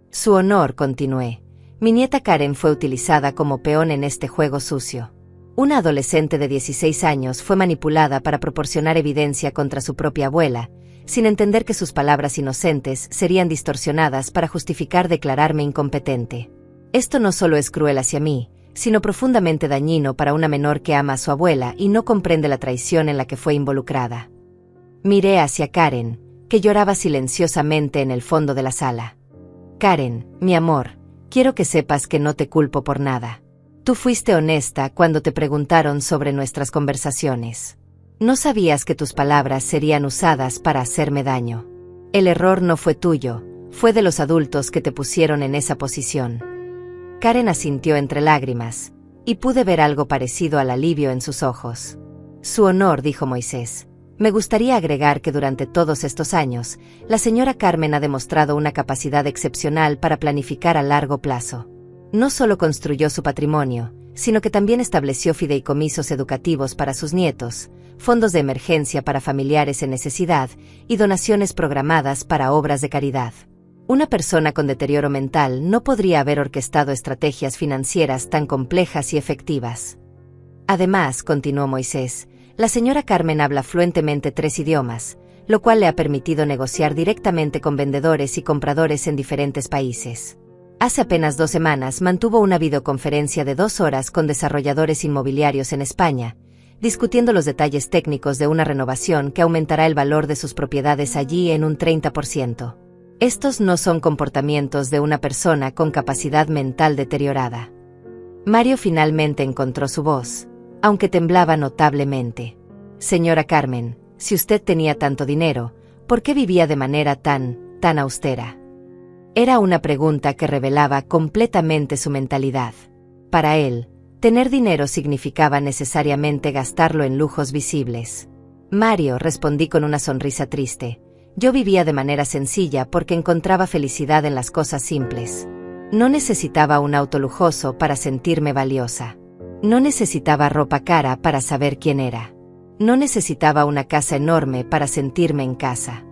A: Su honor, continué. Mi nieta Karen fue utilizada como peón en este juego sucio. Una adolescente de 16 años fue manipulada para proporcionar evidencia contra su propia abuela, sin entender que sus palabras inocentes serían distorsionadas para justificar declararme incompetente. Esto no solo es cruel hacia mí, sino profundamente dañino para una menor que ama a su abuela y no comprende la traición en la que fue involucrada. Miré hacia Karen, que lloraba silenciosamente en el fondo de la sala. Karen, mi amor, quiero que sepas que no te culpo por nada. Tú fuiste honesta cuando te preguntaron sobre nuestras conversaciones. No sabías que tus palabras serían usadas para hacerme daño. El error no fue tuyo, fue de los adultos que te pusieron en esa posición. Karen asintió entre lágrimas, y pude ver algo parecido al alivio en sus ojos. Su honor, dijo Moisés. Me gustaría agregar que durante todos estos años, la señora Carmen ha demostrado una capacidad excepcional para planificar a largo plazo. No solo construyó su patrimonio, sino que también estableció fideicomisos educativos para sus nietos, fondos de emergencia para familiares en necesidad y donaciones programadas para obras de caridad. Una persona con deterioro mental no podría haber orquestado estrategias financieras tan complejas y efectivas. Además, continuó Moisés, la señora Carmen habla fluentemente 3 idiomas, lo cual le ha permitido negociar directamente con vendedores y compradores en diferentes países. Hace apenas 2 semanas mantuvo una videoconferencia de 2 horas con desarrolladores inmobiliarios en España, discutiendo los detalles técnicos de una renovación que aumentará el valor de sus propiedades allí en un 30%. Estos no son comportamientos de una persona con capacidad mental deteriorada. Mario finalmente encontró su voz, aunque temblaba notablemente. Señora Carmen, si usted tenía tanto dinero, ¿por qué vivía de manera tan austera? Era una pregunta que revelaba completamente su mentalidad. Para él, tener dinero significaba necesariamente gastarlo en lujos visibles. Mario, respondí con una sonrisa triste. Yo vivía de manera sencilla porque encontraba felicidad en las cosas simples. No necesitaba un auto lujoso para sentirme valiosa. No necesitaba ropa cara para saber quién era. No necesitaba una casa enorme para sentirme en casa.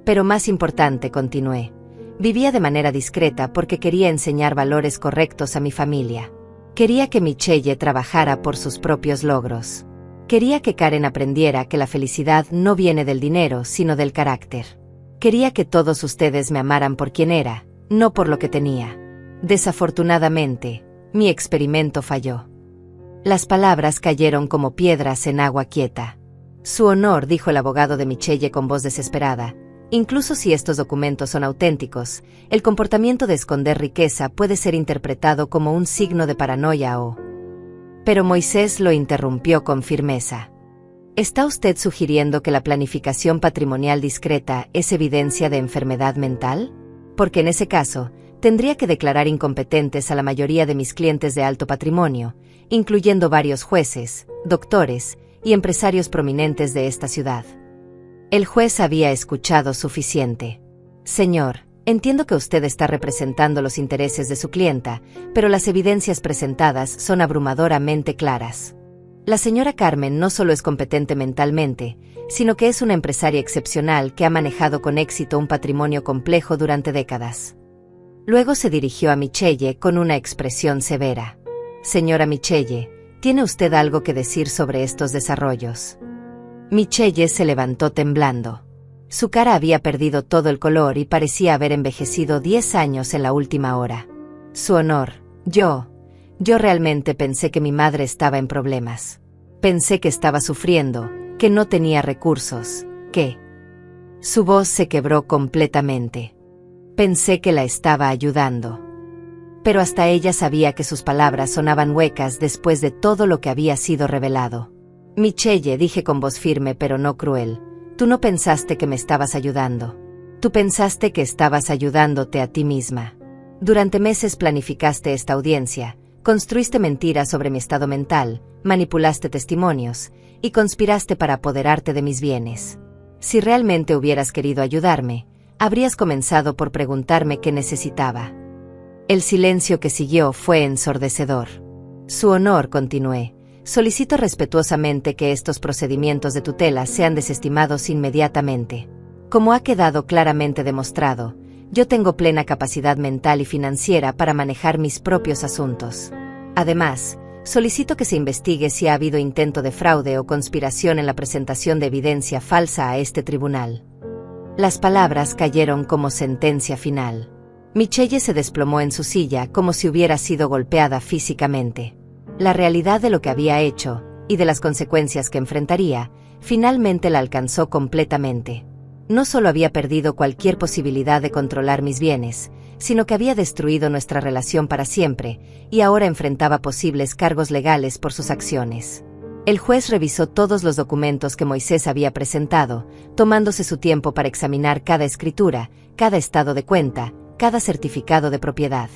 A: Pero más importante, continué. Vivía de manera discreta porque quería enseñar valores correctos a mi familia. Quería que Michelle trabajara por sus propios logros. Quería que Karen aprendiera que la felicidad no viene del dinero, sino del carácter. Quería que todos ustedes me amaran por quien era, no por lo que tenía. Desafortunadamente, mi experimento falló. Las palabras cayeron como piedras en agua quieta. Su honor, dijo el abogado de Michelle con voz desesperada. Incluso si estos documentos son auténticos, el comportamiento de esconder riqueza puede ser interpretado como un signo de paranoia o... Pero Moisés lo interrumpió con firmeza. ¿Está usted sugiriendo que la planificación patrimonial discreta es evidencia de enfermedad mental? Porque en ese caso, tendría que declarar incompetentes a la mayoría de mis clientes de alto patrimonio, incluyendo varios jueces, doctores y empresarios prominentes de esta ciudad. El juez había escuchado suficiente. Señor, entiendo que usted está representando los intereses de su clienta, pero las evidencias presentadas son abrumadoramente claras. La señora Carmen no solo es competente mentalmente, sino que es una empresaria excepcional que ha manejado con éxito un patrimonio complejo durante décadas. Luego se dirigió a Michelle con una expresión severa. Señora Michelle, ¿tiene usted algo que decir sobre estos desarrollos? Michelle se levantó temblando. Su cara había perdido todo el color y parecía haber envejecido 10 años en la última hora. Su honor, yo realmente pensé que mi madre estaba en problemas. Pensé que estaba sufriendo, que no tenía recursos, que... Su voz se quebró completamente. Pensé que la estaba ayudando. Pero hasta ella sabía que sus palabras sonaban huecas después de todo lo que había sido revelado. Michelle, dije con voz firme pero no cruel, tú no pensaste que me estabas ayudando. Tú pensaste que estabas ayudándote a ti misma. Durante meses planificaste esta audiencia, Construiste mentiras sobre mi estado mental, manipulaste testimonios, y conspiraste para apoderarte de mis bienes. Si realmente hubieras querido ayudarme, habrías comenzado por preguntarme qué necesitaba. El silencio que siguió fue ensordecedor. Su honor, continué. Solicito respetuosamente que estos procedimientos de tutela sean desestimados inmediatamente. Como ha quedado claramente demostrado, yo tengo plena capacidad mental y financiera para manejar mis propios asuntos. Además, solicito que se investigue si ha habido intento de fraude o conspiración en la presentación de evidencia falsa a este tribunal. Las palabras cayeron como sentencia final. Michelle se desplomó en su silla como si hubiera sido golpeada físicamente. La realidad de lo que había hecho, y de las consecuencias que enfrentaría, finalmente la alcanzó completamente. No solo había perdido cualquier posibilidad de controlar mis bienes, sino que había destruido nuestra relación para siempre, y ahora enfrentaba posibles cargos legales por sus acciones. El juez revisó todos los documentos que Moisés había presentado, tomándose su tiempo para examinar cada escritura, cada estado de cuenta, cada certificado de propiedad.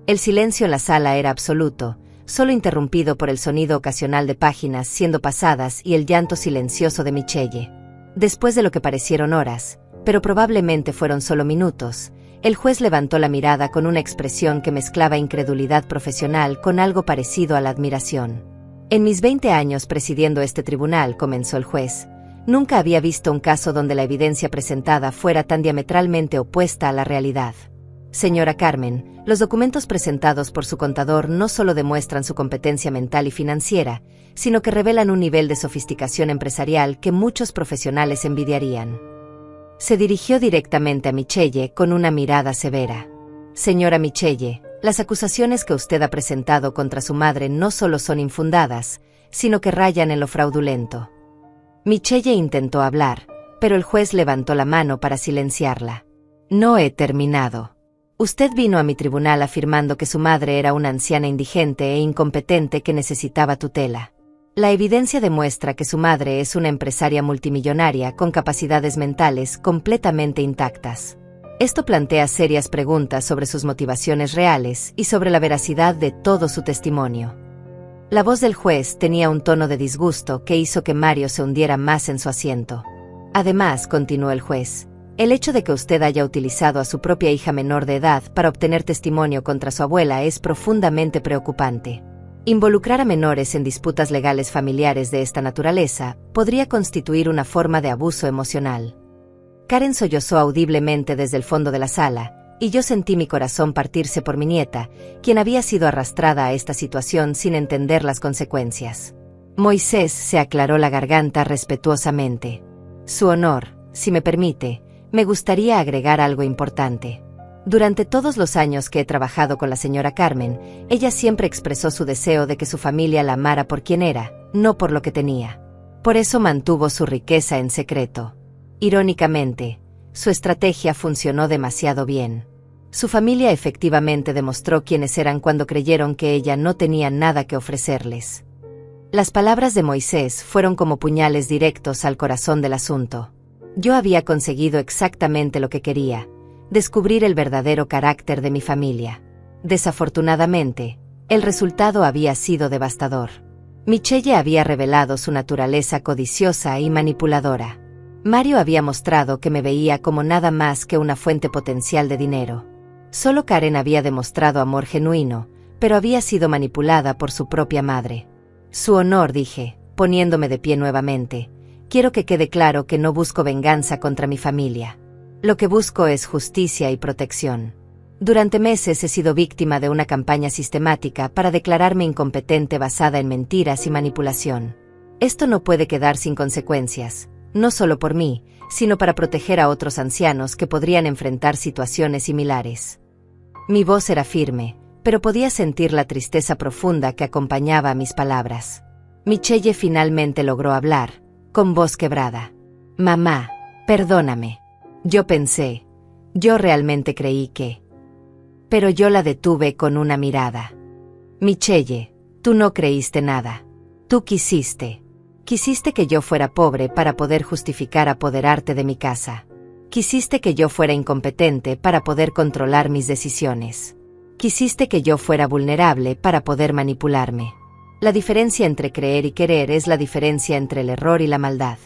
A: El silencio en la sala era absoluto, solo interrumpido por el sonido ocasional de páginas siendo pasadas y el llanto silencioso de Michelle. Después de lo que parecieron horas, pero probablemente fueron solo minutos, el juez levantó la mirada con una expresión que mezclaba incredulidad profesional con algo parecido a la admiración. En mis 20 años presidiendo este tribunal, comenzó el juez, nunca había visto un caso donde la evidencia presentada fuera tan diametralmente opuesta a la realidad. Señora Carmen, los documentos presentados por su contador no solo demuestran su competencia mental y financiera, sino que revelan un nivel de sofisticación empresarial que muchos profesionales envidiarían. Se dirigió directamente a Michelle con una mirada severa. Señora Michelle, las acusaciones que usted ha presentado contra su madre no solo son infundadas, sino que rayan en lo fraudulento. Michelle intentó hablar, pero el juez levantó la mano para silenciarla. No he terminado. Usted vino a mi tribunal afirmando que su madre era una anciana indigente e incompetente que necesitaba tutela. La evidencia demuestra que su madre es una empresaria multimillonaria con capacidades mentales completamente intactas. Esto plantea serias preguntas sobre sus motivaciones reales y sobre la veracidad de todo su testimonio. La voz del juez tenía un tono de disgusto que hizo que Mario se hundiera más en su asiento. Además, continuó el juez, el hecho de que usted haya utilizado a su propia hija menor de edad para obtener testimonio contra su abuela es profundamente preocupante. Involucrar a menores en disputas legales familiares de esta naturaleza podría constituir una forma de abuso emocional. Karen sollozó audiblemente desde el fondo de la sala, y yo sentí mi corazón partirse por mi nieta, quien había sido arrastrada a esta situación sin entender las consecuencias. Moisés se aclaró la garganta respetuosamente. Su honor, si me permite, me gustaría agregar algo importante. Durante todos los años que he trabajado con la señora Carmen, ella siempre expresó su deseo de que su familia la amara por quien era, no por lo que tenía. Por eso mantuvo su riqueza en secreto. Irónicamente, su estrategia funcionó demasiado bien. Su familia efectivamente demostró quiénes eran cuando creyeron que ella no tenía nada que ofrecerles. Las palabras de Moisés fueron como puñales directos al corazón del asunto. Yo había conseguido exactamente lo que quería, descubrir el verdadero carácter de mi familia. Desafortunadamente, el resultado había sido devastador. Michelle había revelado su naturaleza codiciosa y manipuladora. Mario había mostrado que me veía como nada más que una fuente potencial de dinero. Solo Karen había demostrado amor genuino, pero había sido manipulada por su propia madre. Su honor, dije, poniéndome de pie nuevamente. Quiero que quede claro que no busco venganza contra mi familia. Lo que busco es justicia y protección. Durante meses he sido víctima de una campaña sistemática para declararme incompetente basada en mentiras y manipulación. Esto no puede quedar sin consecuencias, no solo por mí, sino para proteger a otros ancianos que podrían enfrentar situaciones similares. Mi voz era firme, pero podía sentir la tristeza profunda que acompañaba a mis palabras. Michelle finalmente logró hablar, con voz quebrada. Mamá, perdóname. Yo pensé, yo realmente creí que... Pero yo la detuve con una mirada. Michelle, tú no creíste nada. Tú quisiste. Quisiste que yo fuera pobre para poder justificar apoderarte de mi casa. Quisiste que yo fuera incompetente para poder controlar mis decisiones. Quisiste que yo fuera vulnerable para poder manipularme. La diferencia entre creer y querer es la diferencia entre el error y la maldad.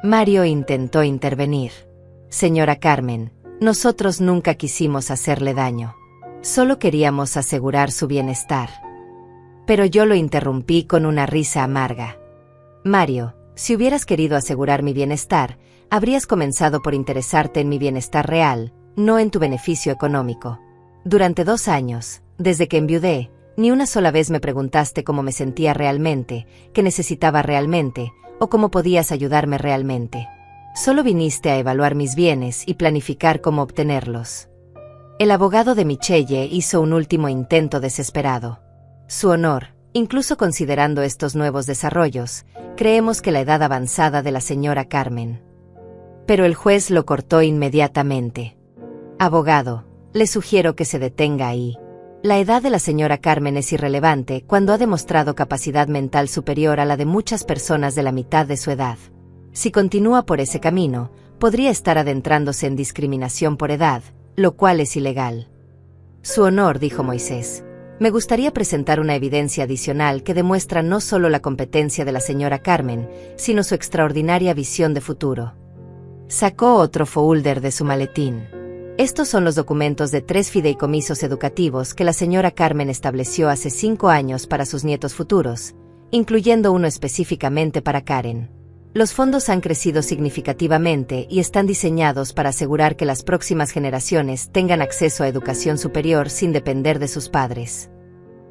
A: Mario intentó intervenir. Señora Carmen, nosotros nunca quisimos hacerle daño. Solo queríamos asegurar su bienestar. Pero yo lo interrumpí con una risa amarga. Mario, si hubieras querido asegurar mi bienestar, habrías comenzado por interesarte en mi bienestar real, no en tu beneficio económico. Durante 2 años, desde que enviudé, ni una sola vez me preguntaste cómo me sentía realmente, qué necesitaba realmente, o cómo podías ayudarme realmente. Solo viniste a evaluar mis bienes y planificar cómo obtenerlos. El abogado de Michelle hizo un último intento desesperado. Su honor, incluso considerando estos nuevos desarrollos, creemos que la edad avanzada de la señora Carmen. Pero el juez lo cortó inmediatamente. Abogado, le sugiero que se detenga ahí. La edad de la señora Carmen es irrelevante cuando ha demostrado capacidad mental superior a la de muchas personas de la mitad de su edad. Si continúa por ese camino, podría estar adentrándose en discriminación por edad, lo cual es ilegal. Su honor, dijo Moisés. Me gustaría presentar una evidencia adicional que demuestra no solo la competencia de la señora Carmen, sino su extraordinaria visión de futuro. Sacó otro folder de su maletín. Estos son los documentos de 3 fideicomisos educativos que la señora Carmen estableció hace 5 años para sus nietos futuros, incluyendo uno específicamente para Karen. Los fondos han crecido significativamente y están diseñados para asegurar que las próximas generaciones tengan acceso a educación superior sin depender de sus padres.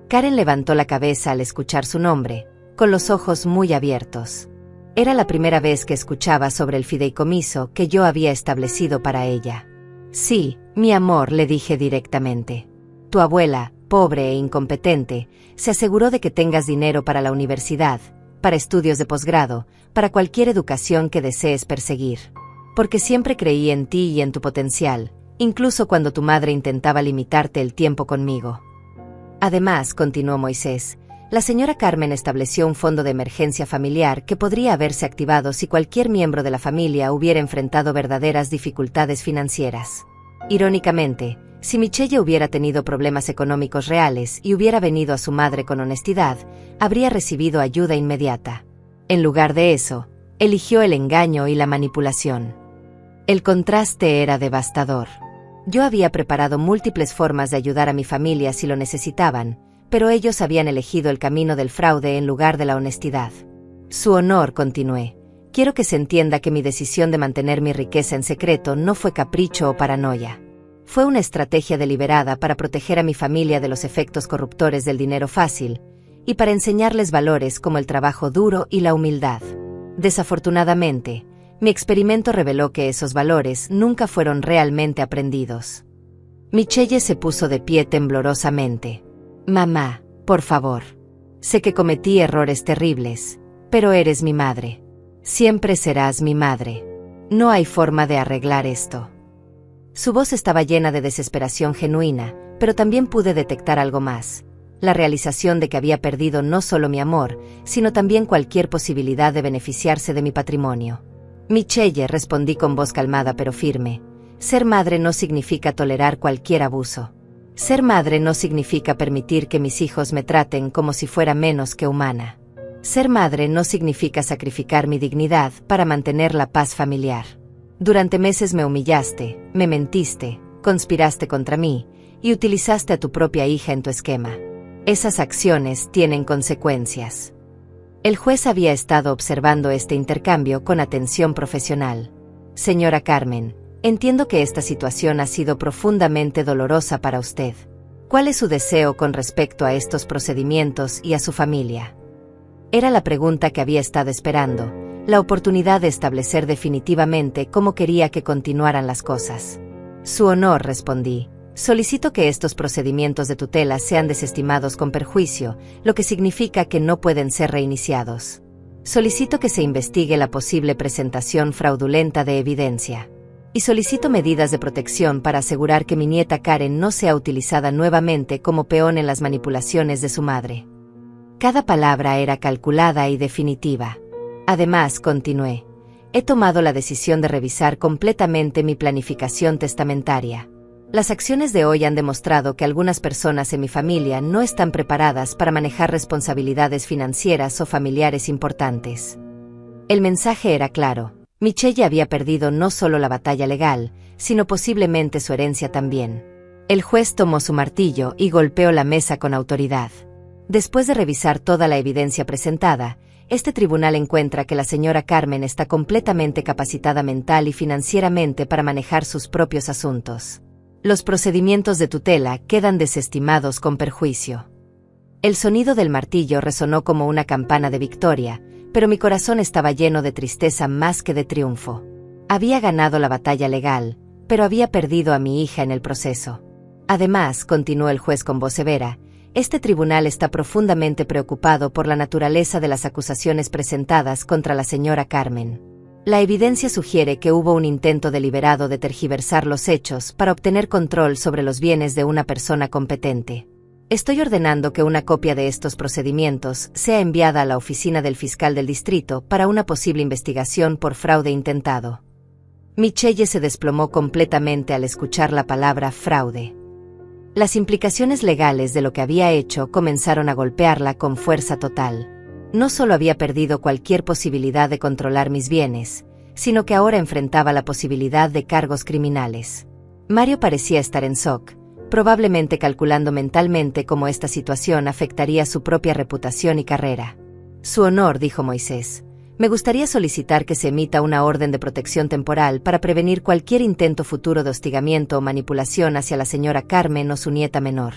A: Karen levantó la cabeza al escuchar su nombre, con los ojos muy abiertos. Era la primera vez que escuchaba sobre el fideicomiso que yo había establecido para ella. Sí, mi amor, le dije directamente. Tu abuela, pobre e incompetente, se aseguró de que tengas dinero para la universidad, para estudios de posgrado, para cualquier educación que desees perseguir. Porque siempre creí en ti y en tu potencial, incluso cuando tu madre intentaba limitarte el tiempo conmigo. Además, continuó Moisés, la señora Carmen estableció un fondo de emergencia familiar que podría haberse activado si cualquier miembro de la familia hubiera enfrentado verdaderas dificultades financieras. Irónicamente, si Michelle hubiera tenido problemas económicos reales y hubiera venido a su madre con honestidad, habría recibido ayuda inmediata. En lugar de eso, eligió el engaño y la manipulación. El contraste era devastador. Yo había preparado múltiples formas de ayudar a mi familia si lo necesitaban, pero ellos habían elegido el camino del fraude en lugar de la honestidad. Su honor, continué. Quiero que se entienda que mi decisión de mantener mi riqueza en secreto no fue capricho o paranoia. Fue una estrategia deliberada para proteger a mi familia de los efectos corruptores del dinero fácil, y para enseñarles valores como el trabajo duro y la humildad. Desafortunadamente, mi experimento reveló que esos valores nunca fueron realmente aprendidos. Michelle se puso de pie temblorosamente. Mamá, por favor. Sé que cometí errores terribles, pero eres mi madre. Siempre serás mi madre. No hay forma de arreglar esto. Su voz estaba llena de desesperación genuina, pero también pude detectar algo más. La realización de que había perdido no solo mi amor, sino también cualquier posibilidad de beneficiarse de mi patrimonio. Michelle, respondí con voz calmada pero firme. Ser madre no significa tolerar cualquier abuso. Ser madre no significa permitir que mis hijos me traten como si fuera menos que humana. Ser madre no significa sacrificar mi dignidad para mantener la paz familiar. Durante meses me humillaste, me mentiste, conspiraste contra mí, y utilizaste a tu propia hija en tu esquema. Esas acciones tienen consecuencias. El juez había estado observando este intercambio con atención profesional. Señora Carmen, entiendo que esta situación ha sido profundamente dolorosa para usted. ¿Cuál es su deseo con respecto a estos procedimientos y a su familia? Era la pregunta que había estado esperando, la oportunidad de establecer definitivamente cómo quería que continuaran las cosas. Su honor, respondí. Solicito que estos procedimientos de tutela sean desestimados con perjuicio, lo que significa que no pueden ser reiniciados. Solicito que se investigue la posible presentación fraudulenta de evidencia. Y solicito medidas de protección para asegurar que mi nieta Karen no sea utilizada nuevamente como peón en las manipulaciones de su madre. Cada palabra era calculada y definitiva. Además, continué, he tomado la decisión de revisar completamente mi planificación testamentaria. Las acciones de hoy han demostrado que algunas personas en mi familia no están preparadas para manejar responsabilidades financieras o familiares importantes. El mensaje era claro. Michelle había perdido no solo la batalla legal, sino posiblemente su herencia también. El juez tomó su martillo y golpeó la mesa con autoridad. Después de revisar toda la evidencia presentada, este tribunal encuentra que la señora Carmen está completamente capacitada mental y financieramente para manejar sus propios asuntos. Los procedimientos de tutela quedan desestimados con perjuicio. El sonido del martillo resonó como una campana de victoria, pero mi corazón estaba lleno de tristeza más que de triunfo. Había ganado la batalla legal, pero había perdido a mi hija en el proceso. Además, continuó el juez con voz severa, este tribunal está profundamente preocupado por la naturaleza de las acusaciones presentadas contra la señora Carmen. La evidencia sugiere que hubo un intento deliberado de tergiversar los hechos para obtener control sobre los bienes de una persona competente. Estoy ordenando que una copia de estos procedimientos sea enviada a la oficina del fiscal del distrito para una posible investigación por fraude intentado. Michelle se desplomó completamente al escuchar la palabra fraude. Las implicaciones legales de lo que había hecho comenzaron a golpearla con fuerza total. No solo había perdido cualquier posibilidad de controlar mis bienes, sino que ahora enfrentaba la posibilidad de cargos criminales. Mario parecía estar en shock, probablemente calculando mentalmente cómo esta situación afectaría su propia reputación y carrera. Su honor, dijo Moisés, me gustaría solicitar que se emita una orden de protección temporal para prevenir cualquier intento futuro de hostigamiento o manipulación hacia la señora Carmen o su nieta menor.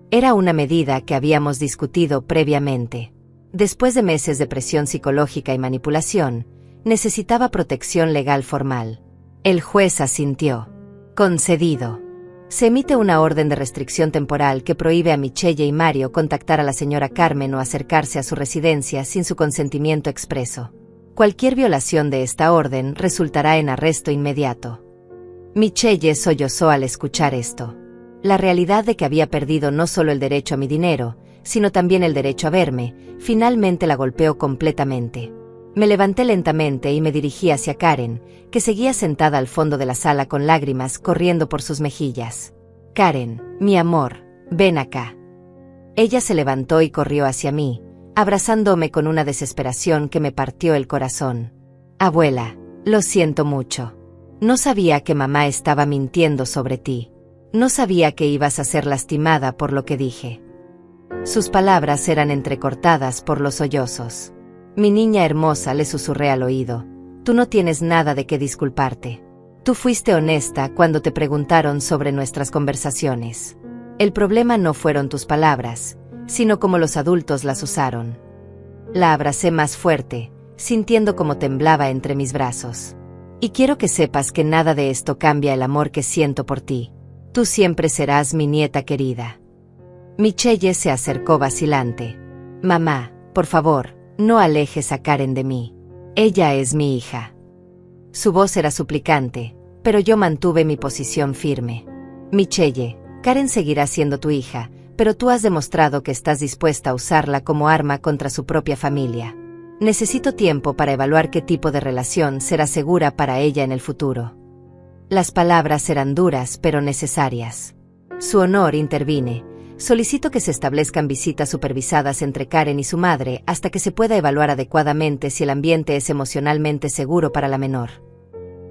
A: Era una medida que habíamos discutido previamente. Después de meses de presión psicológica y manipulación, necesitaba protección legal formal. El juez asintió. Concedido. Se emite una orden de restricción temporal que prohíbe a Michelle y Mario contactar a la señora Carmen o acercarse a su residencia sin su consentimiento expreso. Cualquier violación de esta orden resultará en arresto inmediato. Michelle sollozó al escuchar esto. La realidad de que había perdido no solo el derecho a mi dinero, sino también el derecho a verme, finalmente la golpeó completamente. Me levanté lentamente y me dirigí hacia Karen, que seguía sentada al fondo de la sala con lágrimas corriendo por sus mejillas. Karen, mi amor, ven acá. Ella se levantó y corrió hacia mí, abrazándome con una desesperación que me partió el corazón. Abuela, lo siento mucho. No sabía que mamá estaba mintiendo sobre ti. No sabía que ibas a ser lastimada por lo que dije. Sus palabras eran entrecortadas por los sollozos. Mi niña hermosa, le susurré al oído, tú no tienes nada de qué disculparte. Tú fuiste honesta cuando te preguntaron sobre nuestras conversaciones. El problema no fueron tus palabras, sino cómo los adultos las usaron. La abracé más fuerte, sintiendo cómo temblaba entre mis brazos. Y quiero que sepas que nada de esto cambia el amor que siento por ti. Tú siempre serás mi nieta querida. Michelle se acercó vacilante. Mamá, por favor, no alejes a Karen de mí. Ella es mi hija. Su voz era suplicante, pero yo mantuve mi posición firme. Michelle, Karen seguirá siendo tu hija, pero tú has demostrado que estás dispuesta a usarla como arma contra su propia familia. Necesito tiempo para evaluar qué tipo de relación será segura para ella en el futuro. Las palabras eran duras pero necesarias. Su honor, intervine. Solicito que se establezcan visitas supervisadas entre Karen y su madre hasta que se pueda evaluar adecuadamente si el ambiente es emocionalmente seguro para la menor.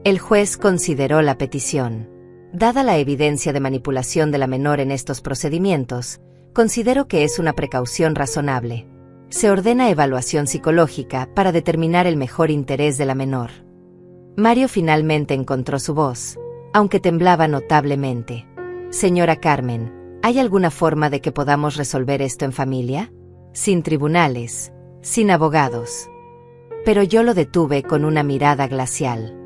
A: El juez consideró la petición. Dada la evidencia de manipulación de la menor en estos procedimientos, considero que es una precaución razonable. Se ordena evaluación psicológica para determinar el mejor interés de la menor. Mario finalmente encontró su voz, aunque temblaba notablemente. Señora Carmen, ¿hay alguna forma de que podamos resolver esto en familia? Sin tribunales, sin abogados. Pero yo lo detuve con una mirada glacial.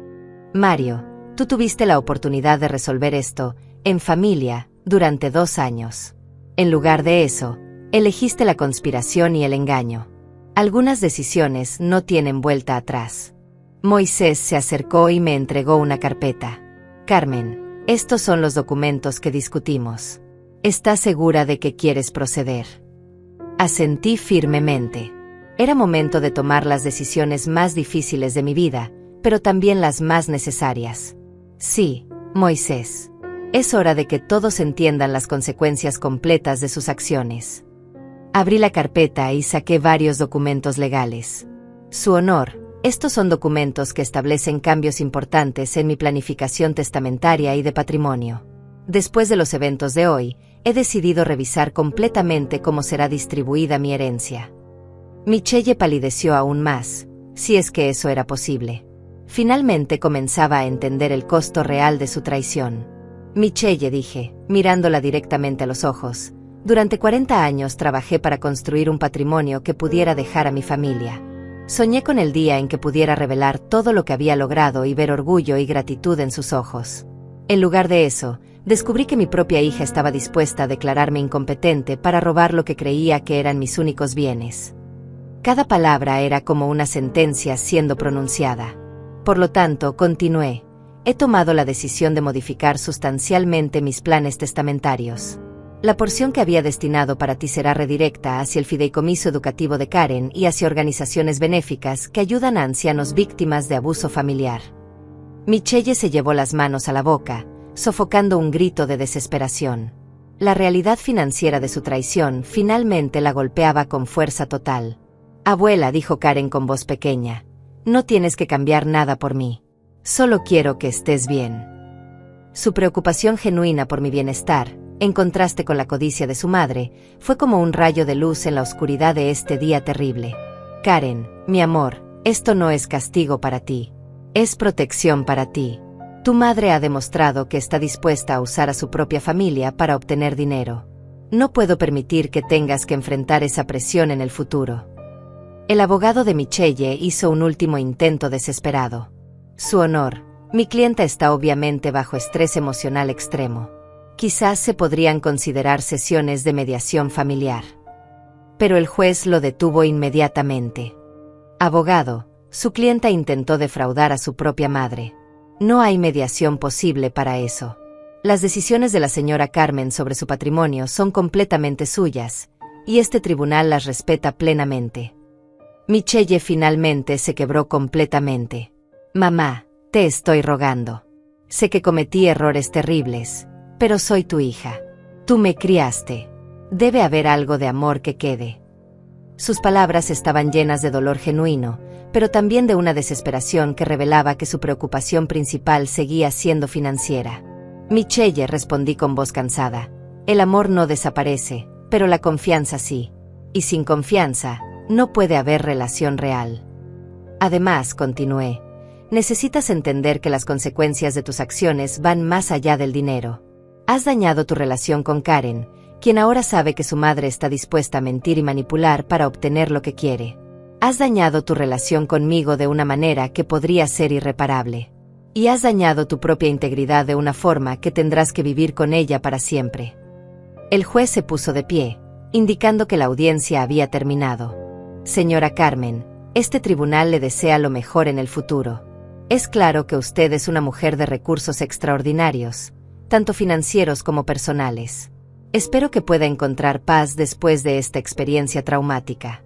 A: Mario, tú tuviste la oportunidad de resolver esto, en familia, durante 2 años. En lugar de eso, elegiste la conspiración y el engaño. Algunas decisiones no tienen vuelta atrás. Moisés se acercó y me entregó una carpeta. Carmen, estos son los documentos que discutimos. ¿Estás segura de que quieres proceder? Asentí firmemente. Era momento de tomar las decisiones más difíciles de mi vida, pero también las más necesarias. Sí, Moisés. Es hora de que todos entiendan las consecuencias completas de sus acciones. Abrí la carpeta y saqué varios documentos legales. Su honor, estos son documentos que establecen cambios importantes en mi planificación testamentaria y de patrimonio. Después de los eventos de hoy, he decidido revisar completamente cómo será distribuida mi herencia. Michelle palideció aún más, si es que eso era posible. Finalmente comenzaba a entender el costo real de su traición. Michelle, dije, mirándola directamente a los ojos, durante 40 años trabajé para construir un patrimonio que pudiera dejar a mi familia. Soñé con el día en que pudiera revelar todo lo que había logrado y ver orgullo y gratitud en sus ojos. En lugar de eso, descubrí que mi propia hija estaba dispuesta a declararme incompetente para robar lo que creía que eran mis únicos bienes. Cada palabra era como una sentencia siendo pronunciada. Por lo tanto, continué. He tomado la decisión de modificar sustancialmente mis planes testamentarios. La porción que había destinado para ti será redirecta hacia el fideicomiso educativo de Karen y hacia organizaciones benéficas que ayudan a ancianos víctimas de abuso familiar. Michelle se llevó las manos a la boca, sofocando un grito de desesperación. La realidad financiera de su traición finalmente la golpeaba con fuerza total. Abuela, dijo Karen con voz pequeña, no tienes que cambiar nada por mí. Solo quiero que estés bien. Su preocupación genuina por mi bienestar, en contraste con la codicia de su madre, fue como un rayo de luz en la oscuridad de este día terrible. Karen, mi amor, esto no es castigo para ti. Es protección para ti. Tu madre ha demostrado que está dispuesta a usar a su propia familia para obtener dinero. No puedo permitir que tengas que enfrentar esa presión en el futuro. El abogado de Michelle hizo un último intento desesperado. Su honor, mi clienta está obviamente bajo estrés emocional extremo. Quizás se podrían considerar sesiones de mediación familiar. Pero el juez lo detuvo inmediatamente. Abogado, su clienta intentó defraudar a su propia madre. No hay mediación posible para eso. Las decisiones de la señora Carmen sobre su patrimonio son completamente suyas, y este tribunal las respeta plenamente. Michelle finalmente se quebró completamente. Mamá, te estoy rogando. Sé que cometí errores terribles, pero soy tu hija. Tú me criaste. Debe haber algo de amor que quede. Sus palabras estaban llenas de dolor genuino, pero también de una desesperación que revelaba que su preocupación principal seguía siendo financiera. Michelle, respondí con voz cansada. El amor no desaparece, pero la confianza sí. Y sin confianza, no puede haber relación real. Además, continué, necesitas entender que las consecuencias de tus acciones van más allá del dinero. Has dañado tu relación con Karen, quien ahora sabe que su madre está dispuesta a mentir y manipular para obtener lo que quiere. Has dañado tu relación conmigo de una manera que podría ser irreparable. Y has dañado tu propia integridad de una forma que tendrás que vivir con ella para siempre. El juez se puso de pie, indicando que la audiencia había terminado. Señora Carmen, este tribunal le desea lo mejor en el futuro. Es claro que usted es una mujer de recursos extraordinarios, tanto financieros como personales. Espero que pueda encontrar paz después de esta experiencia traumática.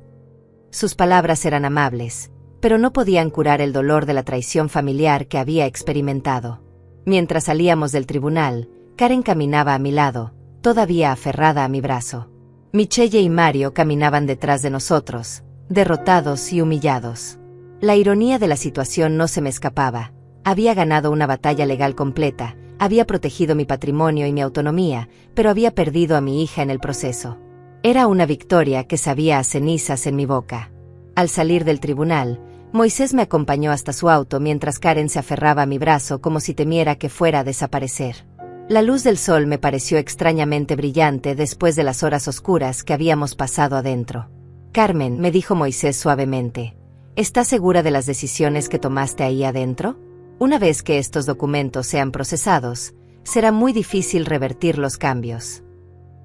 A: Sus palabras eran amables, pero no podían curar el dolor de la traición familiar que había experimentado. Mientras salíamos del tribunal, Karen caminaba a mi lado, todavía aferrada a mi brazo. Michelle y Mario caminaban detrás de nosotros, derrotados y humillados. La ironía de la situación no se me escapaba. Había ganado una batalla legal completa, había protegido mi patrimonio y mi autonomía, pero había perdido a mi hija en el proceso. Era una victoria que sabía a cenizas en mi boca. Al salir del tribunal, Moisés me acompañó hasta su auto mientras Karen se aferraba a mi brazo como si temiera que fuera a desaparecer. La luz del sol me pareció extrañamente brillante después de las horas oscuras que habíamos pasado adentro. Carmen, me dijo Moisés suavemente, ¿estás segura de las decisiones que tomaste ahí adentro? Una vez que estos documentos sean procesados, será muy difícil revertir los cambios.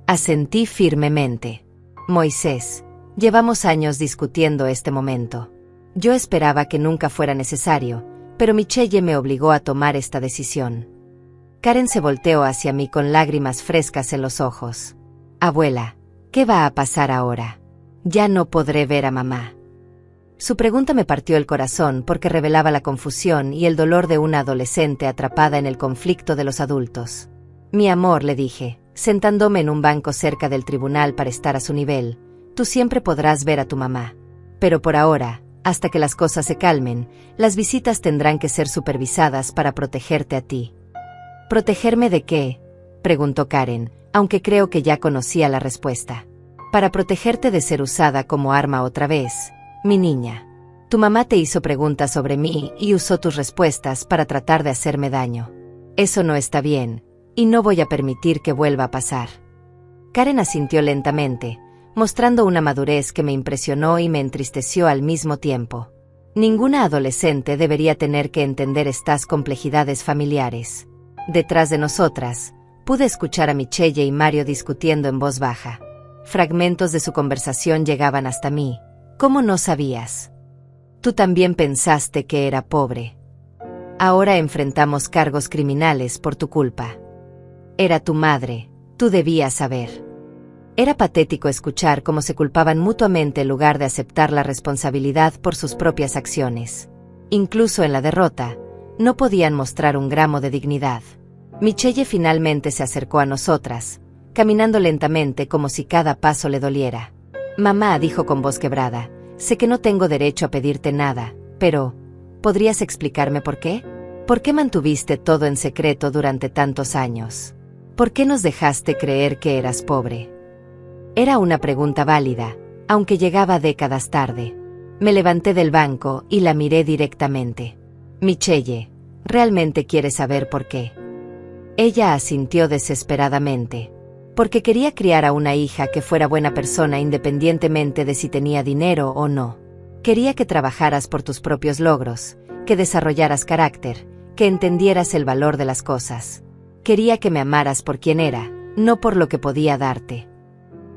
A: Asentí firmemente. Moisés, llevamos años discutiendo este momento. Yo esperaba que nunca fuera necesario, pero Michelle me obligó a tomar esta decisión. Karen se volteó hacia mí con lágrimas frescas en los ojos. Abuela, ¿qué va a pasar ahora? Ya no podré ver a mamá. Su pregunta me partió el corazón porque revelaba la confusión y el dolor de una adolescente atrapada en el conflicto de los adultos. Mi amor, le dije, sentándome en un banco cerca del tribunal para estar a su nivel, tú siempre podrás ver a tu mamá. Pero por ahora, hasta que las cosas se calmen, las visitas tendrán que ser supervisadas para protegerte a ti. ¿Protegerme de qué?, preguntó Karen, aunque creo que ya conocía la respuesta. Para protegerte de ser usada como arma otra vez, mi niña. Tu mamá te hizo preguntas sobre mí y usó tus respuestas para tratar de hacerme daño. Eso no está bien, y no voy a permitir que vuelva a pasar. Karen asintió lentamente, mostrando una madurez que me impresionó y me entristeció al mismo tiempo. Ninguna adolescente debería tener que entender estas complejidades familiares. Detrás de nosotras, pude escuchar a Michelle y Mario discutiendo en voz baja. Fragmentos de su conversación llegaban hasta mí. ¿Cómo no sabías? Tú también pensaste que era pobre. Ahora enfrentamos cargos criminales por tu culpa. Era tu madre, tú debías saber. Era patético escuchar cómo se culpaban mutuamente en lugar de aceptar la responsabilidad por sus propias acciones. Incluso en la derrota, no podían mostrar un gramo de dignidad. Michelle finalmente se acercó a nosotras, caminando lentamente como si cada paso le doliera. Mamá, dijo con voz quebrada, sé que no tengo derecho a pedirte nada, pero ¿podrías explicarme por qué? ¿Por qué mantuviste todo en secreto durante tantos años? ¿Por qué nos dejaste creer que eras pobre? Era una pregunta válida, aunque llegaba décadas tarde. Me levanté del banco y la miré directamente. Michelle, ¿realmente quieres saber por qué? Ella asintió desesperadamente. Porque quería criar a una hija que fuera buena persona independientemente de si tenía dinero o no. Quería que trabajaras por tus propios logros, que desarrollaras carácter, que entendieras el valor de las cosas. Quería que me amaras por quien era, no por lo que podía darte.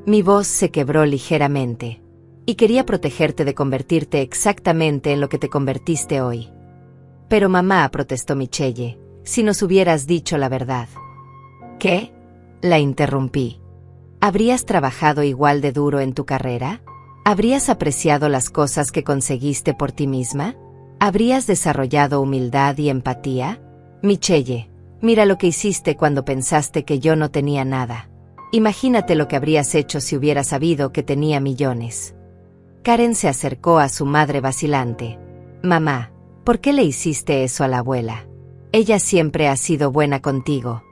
A: Mi voz se quebró ligeramente. Y quería protegerte de convertirte exactamente en lo que te convertiste hoy. Pero mamá, protestó Michelle, si nos hubieras dicho la verdad. ¿Qué? La interrumpí. ¿Habrías trabajado igual de duro en tu carrera? ¿Habrías apreciado las cosas que conseguiste por ti misma? ¿Habrías desarrollado humildad y empatía? Michelle, mira lo que hiciste cuando pensaste que yo no tenía nada. Imagínate lo que habrías hecho si hubieras sabido que tenía millones. Karen se acercó a su madre vacilante. Mamá, ¿por qué le hiciste eso a la abuela? Ella siempre ha sido buena contigo.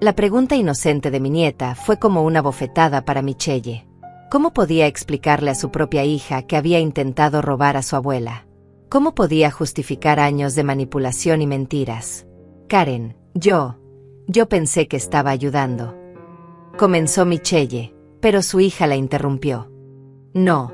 A: La pregunta inocente de mi nieta fue como una bofetada para Michelle. ¿Cómo podía explicarle a su propia hija que había intentado robar a su abuela? ¿Cómo podía justificar años de manipulación y mentiras? Karen, yo pensé que estaba ayudando. Comenzó Michelle, pero su hija la interrumpió. No,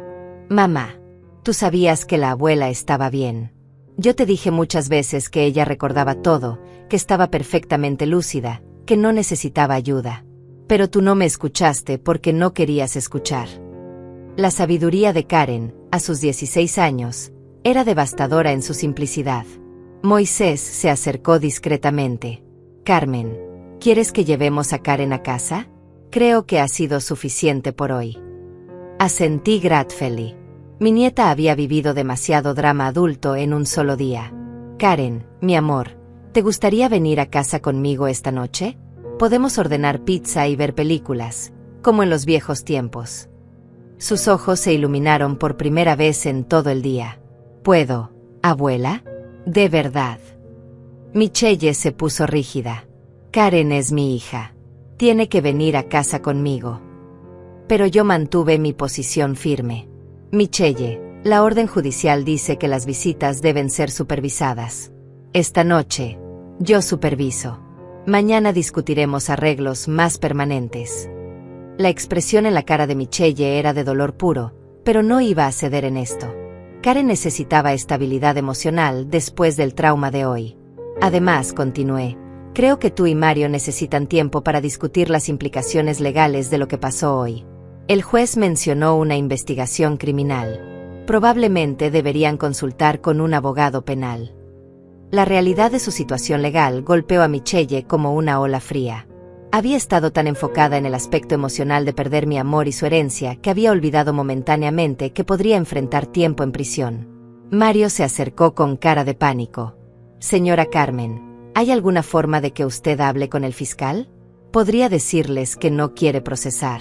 A: mamá, tú sabías que la abuela estaba bien. Yo te dije muchas veces que ella recordaba todo, que estaba perfectamente lúcida, que no necesitaba ayuda. Pero tú no me escuchaste porque no querías escuchar. La sabiduría de Karen, a sus 16 años, era devastadora en su simplicidad. Moisés se acercó discretamente. Carmen, ¿quieres que llevemos a Karen a casa? Creo que ha sido suficiente por hoy. Asentí gratefully. Mi nieta había vivido demasiado drama adulto en un solo día. Karen, mi amor, ¿te gustaría venir a casa conmigo esta noche? Podemos ordenar pizza y ver películas, como en los viejos tiempos. Sus ojos se iluminaron por primera vez en todo el día. ¿Puedo, abuela? ¿De verdad? Michelle se puso rígida. Karen es mi hija. Tiene que venir a casa conmigo. Pero yo mantuve mi posición firme. Michelle, la orden judicial dice que las visitas deben ser supervisadas. Esta noche, yo superviso. Mañana discutiremos arreglos más permanentes. La expresión en la cara de Michelle era de dolor puro, pero no iba a ceder en esto. Karen necesitaba estabilidad emocional después del trauma de hoy. Además, continué, creo que tú y Mario necesitan tiempo para discutir las implicaciones legales de lo que pasó hoy. El juez mencionó una investigación criminal. Probablemente deberían consultar con un abogado penal. La realidad de su situación legal golpeó a Michelle como una ola fría. Había estado tan enfocada en el aspecto emocional de perder mi amor y su herencia que había olvidado momentáneamente que podría enfrentar tiempo en prisión. Mario se acercó con cara de pánico. Señora Carmen, ¿hay alguna forma de que usted hable con el fiscal? Podría decirles que no quiere procesar.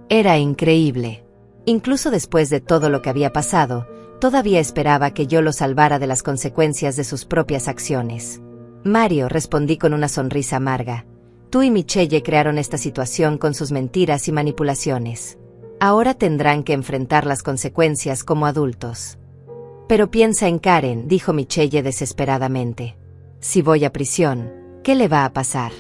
A: Era increíble. Incluso después de todo lo que había pasado, todavía esperaba que yo lo salvara de las consecuencias de sus propias acciones. Mario, respondí con una sonrisa amarga. Tú y Michelle crearon esta situación con sus mentiras y manipulaciones. Ahora tendrán que enfrentar las consecuencias como adultos. Pero piensa en Karen, dijo Michelle desesperadamente. Si voy a prisión, ¿qué le va a pasar?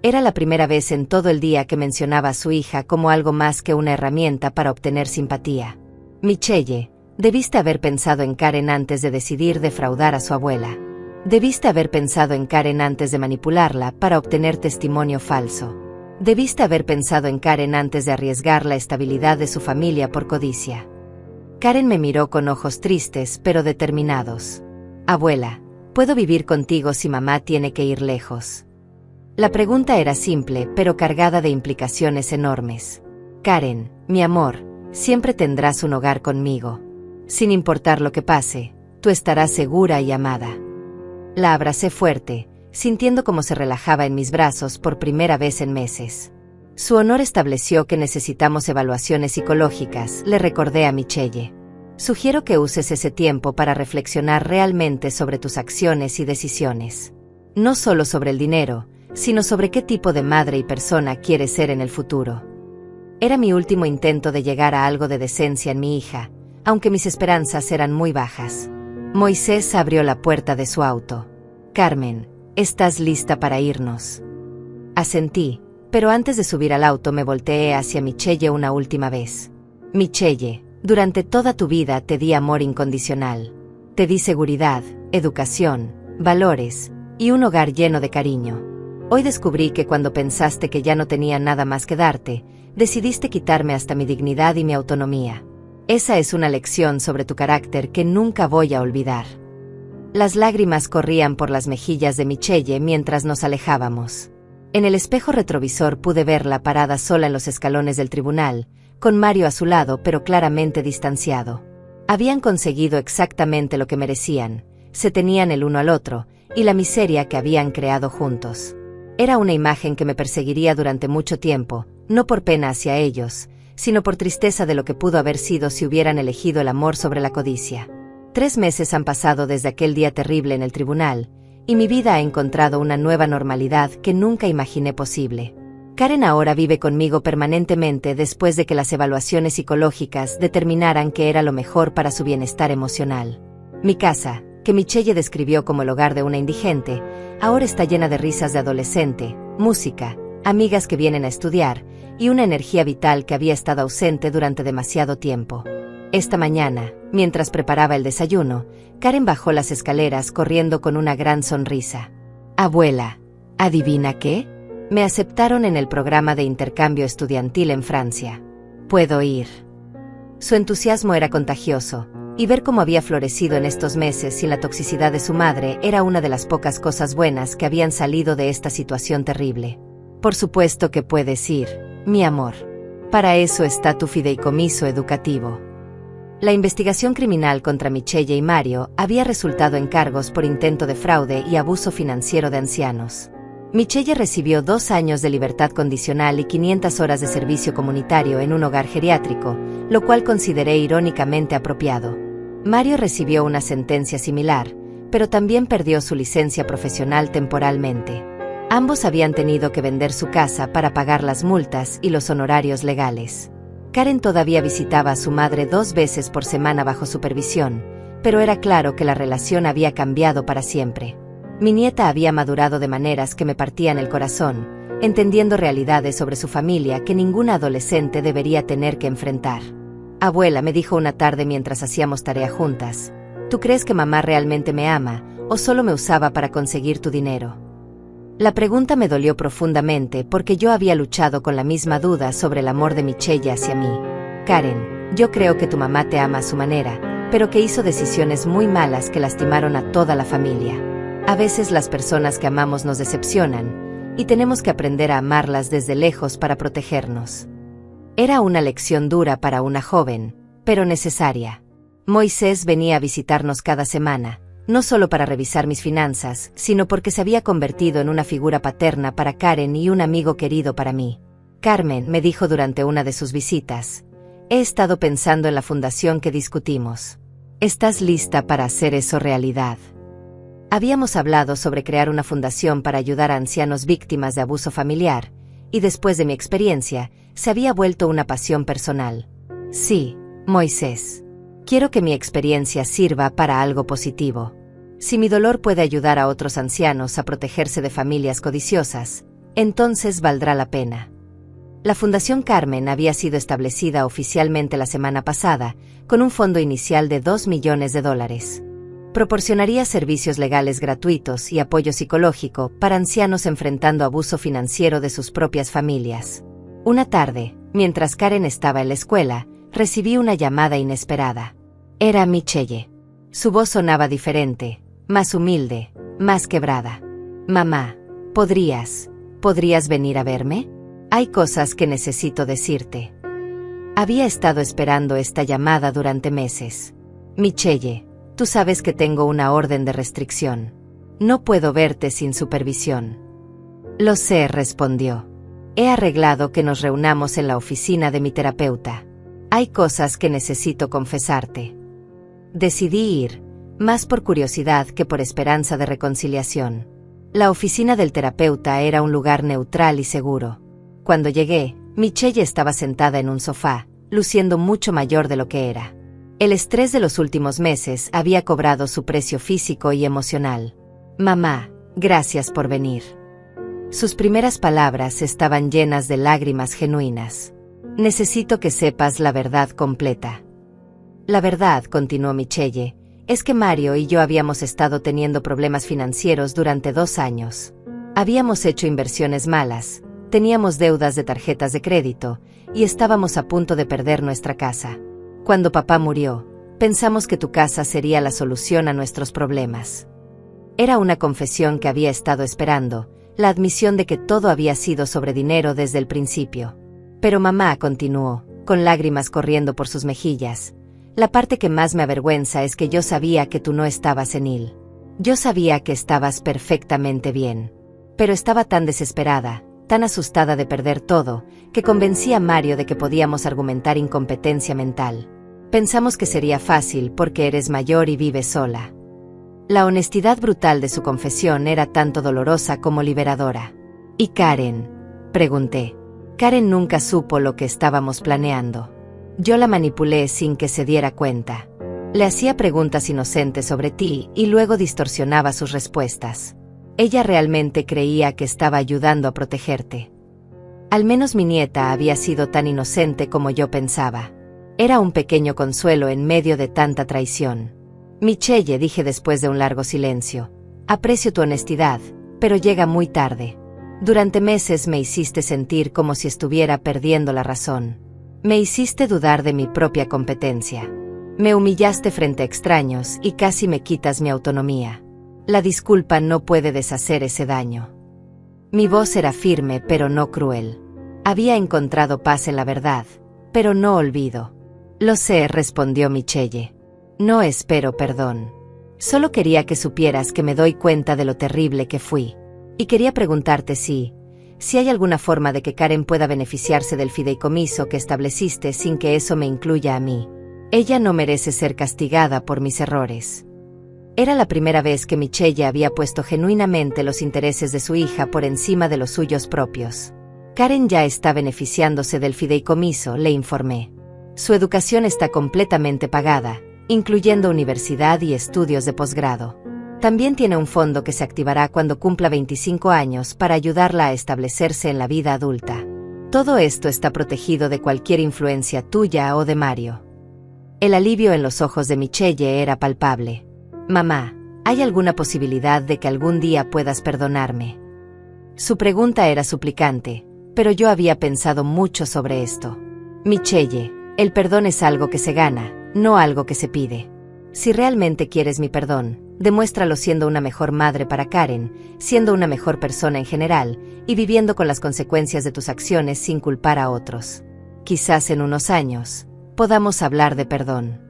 A: Era la primera vez en todo el día que mencionaba a su hija como algo más que una herramienta para obtener simpatía. Michelle, debiste haber pensado en Karen antes de decidir defraudar a su abuela. Debiste haber pensado en Karen antes de manipularla para obtener testimonio falso. Debiste haber pensado en Karen antes de arriesgar la estabilidad de su familia por codicia. Karen me miró con ojos tristes pero determinados. Abuela, ¿puedo vivir contigo si mamá tiene que ir lejos? La pregunta era simple, pero cargada de implicaciones enormes. Karen, mi amor, siempre tendrás un hogar conmigo. Sin importar lo que pase, tú estarás segura y amada. La abracé fuerte, sintiendo cómo se relajaba en mis brazos por primera vez en meses. Su honor estableció que necesitamos evaluaciones psicológicas, le recordé a Michelle. Sugiero que uses ese tiempo para reflexionar realmente sobre tus acciones y decisiones. No solo sobre el dinero, sino sobre qué tipo de madre y persona quieres ser en el futuro. Era mi último intento de llegar a algo de decencia en mi hija, aunque mis esperanzas eran muy bajas. Moisés abrió la puerta de su auto. Carmen, ¿estás lista para irnos? Asentí, pero antes de subir al auto me volteé hacia Michelle una última vez. Michelle, durante toda tu vida te di amor incondicional. Te di seguridad, educación, valores y un hogar lleno de cariño. Hoy descubrí que cuando pensaste que ya no tenía nada más que darte, decidiste quitarme hasta mi dignidad y mi autonomía. Esa es una lección sobre tu carácter que nunca voy a olvidar. Las lágrimas corrían por las mejillas de Michelle mientras nos alejábamos. En el espejo retrovisor pude verla parada sola en los escalones del tribunal, con Mario a su lado pero claramente distanciado. Habían conseguido exactamente lo que merecían, se tenían el uno al otro, y la miseria que habían creado juntos. Era una imagen que me perseguiría durante mucho tiempo, no por pena hacia ellos, sino por tristeza de lo que pudo haber sido si hubieran elegido el amor sobre la codicia. 3 meses han pasado desde aquel día terrible en el tribunal, y mi vida ha encontrado una nueva normalidad que nunca imaginé posible. Karen ahora vive conmigo permanentemente después de que las evaluaciones psicológicas determinaran que era lo mejor para su bienestar emocional. Mi casa, que Michelle describió como el hogar de una indigente, ahora está llena de risas de adolescente, música, amigas que vienen a estudiar, y una energía vital que había estado ausente durante demasiado tiempo. Esta mañana, mientras preparaba el desayuno, Karen bajó las escaleras corriendo con una gran sonrisa. Abuela, ¿adivina qué? Me aceptaron en el programa de intercambio estudiantil en Francia. ¿Puedo ir? Su entusiasmo era contagioso, y ver cómo había florecido en estos meses sin la toxicidad de su madre era una de las pocas cosas buenas que habían salido de esta situación terrible. Por supuesto que puedes ir, mi amor. Para eso está tu fideicomiso educativo. La investigación criminal contra Michelle y Mario había resultado en cargos por intento de fraude y abuso financiero de ancianos. Michelle recibió 2 años de libertad condicional y 500 horas de servicio comunitario en un hogar geriátrico, lo cual consideré irónicamente apropiado. Mario recibió una sentencia similar, pero también perdió su licencia profesional temporalmente. Ambos habían tenido que vender su casa para pagar las multas y los honorarios legales. Karen todavía visitaba a su madre 2 veces por semana bajo supervisión, pero era claro que la relación había cambiado para siempre. Mi nieta había madurado de maneras que me partían el corazón, entendiendo realidades sobre su familia que ninguna adolescente debería tener que enfrentar. Abuela, me dijo una tarde mientras hacíamos tarea juntas, ¿tú crees que mamá realmente me ama, o solo me usaba para conseguir tu dinero? La pregunta me dolió profundamente porque yo había luchado con la misma duda sobre el amor de Michelle hacia mí. Karen, yo creo que tu mamá te ama a su manera, pero que hizo decisiones muy malas que lastimaron a toda la familia. A veces las personas que amamos nos decepcionan, y tenemos que aprender a amarlas desde lejos para protegernos. Era una lección dura para una joven, pero necesaria. Moisés venía a visitarnos cada semana, no solo para revisar mis finanzas, sino porque se había convertido en una figura paterna para Karen y un amigo querido para mí. Carmen me dijo durante una de sus visitas: he estado pensando en la fundación que discutimos. ¿Estás lista para hacer eso realidad? Habíamos hablado sobre crear una fundación para ayudar a ancianos víctimas de abuso familiar, y después de mi experiencia, se había vuelto una pasión personal. Sí, Moisés. Quiero que mi experiencia sirva para algo positivo. Si mi dolor puede ayudar a otros ancianos a protegerse de familias codiciosas, entonces valdrá la pena. La Fundación Carmen había sido establecida oficialmente la semana pasada, con un fondo inicial de $2 millones. Proporcionaría servicios legales gratuitos y apoyo psicológico para ancianos enfrentando abuso financiero de sus propias familias. Una tarde, mientras Karen estaba en la escuela, recibí una llamada inesperada. Era Michelle. Su voz sonaba diferente, más humilde, más quebrada. Mamá, ¿podrías venir a verme? Hay cosas que necesito decirte. Había estado esperando esta llamada durante meses. Michelle, tú sabes que tengo una orden de restricción. No puedo verte sin supervisión. Lo sé, respondió. He arreglado que nos reunamos en la oficina de mi terapeuta. Hay cosas que necesito confesarte. Decidí ir, más por curiosidad que por esperanza de reconciliación. La oficina del terapeuta era un lugar neutral y seguro. Cuando llegué, Michelle estaba sentada en un sofá, luciendo mucho mayor de lo que era. El estrés de los últimos meses había cobrado su precio físico y emocional. Mamá, gracias por venir. Sus primeras palabras estaban llenas de lágrimas genuinas. Necesito que sepas la verdad completa. La verdad, continuó Michelle, es que Mario y yo habíamos estado teniendo problemas financieros durante 2 años. Habíamos hecho inversiones malas, teníamos deudas de tarjetas de crédito, y estábamos a punto de perder nuestra casa. Cuando papá murió, pensamos que tu casa sería la solución a nuestros problemas. Era una confesión que había estado esperando, la admisión de que todo había sido sobre dinero desde el principio. Pero mamá, continuó, con lágrimas corriendo por sus mejillas, la parte que más me avergüenza es que yo sabía que tú no estabas senil. Yo sabía que estabas perfectamente bien. Pero estaba tan desesperada, tan asustada de perder todo, que convencí a Mario de que podíamos argumentar incompetencia mental. Pensamos que sería fácil porque eres mayor y vives sola. La honestidad brutal de su confesión era tanto dolorosa como liberadora. ¿Y Karen?, pregunté. Karen nunca supo lo que estábamos planeando. Yo la manipulé sin que se diera cuenta. Le hacía preguntas inocentes sobre ti y luego distorsionaba sus respuestas. Ella realmente creía que estaba ayudando a protegerte. Al menos mi nieta había sido tan inocente como yo pensaba. Era un pequeño consuelo en medio de tanta traición. Michelle, dije después de un largo silencio, aprecio tu honestidad, pero llega muy tarde. Durante meses me hiciste sentir como si estuviera perdiendo la razón. Me hiciste dudar de mi propia competencia. Me humillaste frente a extraños y casi me quitas mi autonomía. La disculpa no puede deshacer ese daño. Mi voz era firme pero no cruel. Había encontrado paz en la verdad, pero no olvido. Lo sé, respondió Michelle. No espero perdón. Solo quería que supieras que me doy cuenta de lo terrible que fui. Y quería preguntarte si hay alguna forma de que Karen pueda beneficiarse del fideicomiso que estableciste sin que eso me incluya a mí. Ella no merece ser castigada por mis errores. Era la primera vez que Michelle había puesto genuinamente los intereses de su hija por encima de los suyos propios. Karen ya está beneficiándose del fideicomiso, le informé. Su educación está completamente pagada, incluyendo universidad y estudios de posgrado. También tiene un fondo que se activará cuando cumpla 25 años para ayudarla a establecerse en la vida adulta. Todo esto está protegido de cualquier influencia tuya o de Mario. El alivio en los ojos de Michelle era palpable. Mamá, ¿hay alguna posibilidad de que algún día puedas perdonarme? Su pregunta era suplicante, pero yo había pensado mucho sobre esto. Michelle, el perdón es algo que se gana, no algo que se pide. Si realmente quieres mi perdón, demuéstralo siendo una mejor madre para Karen, siendo una mejor persona en general, y viviendo con las consecuencias de tus acciones sin culpar a otros. Quizás en unos años podamos hablar de perdón.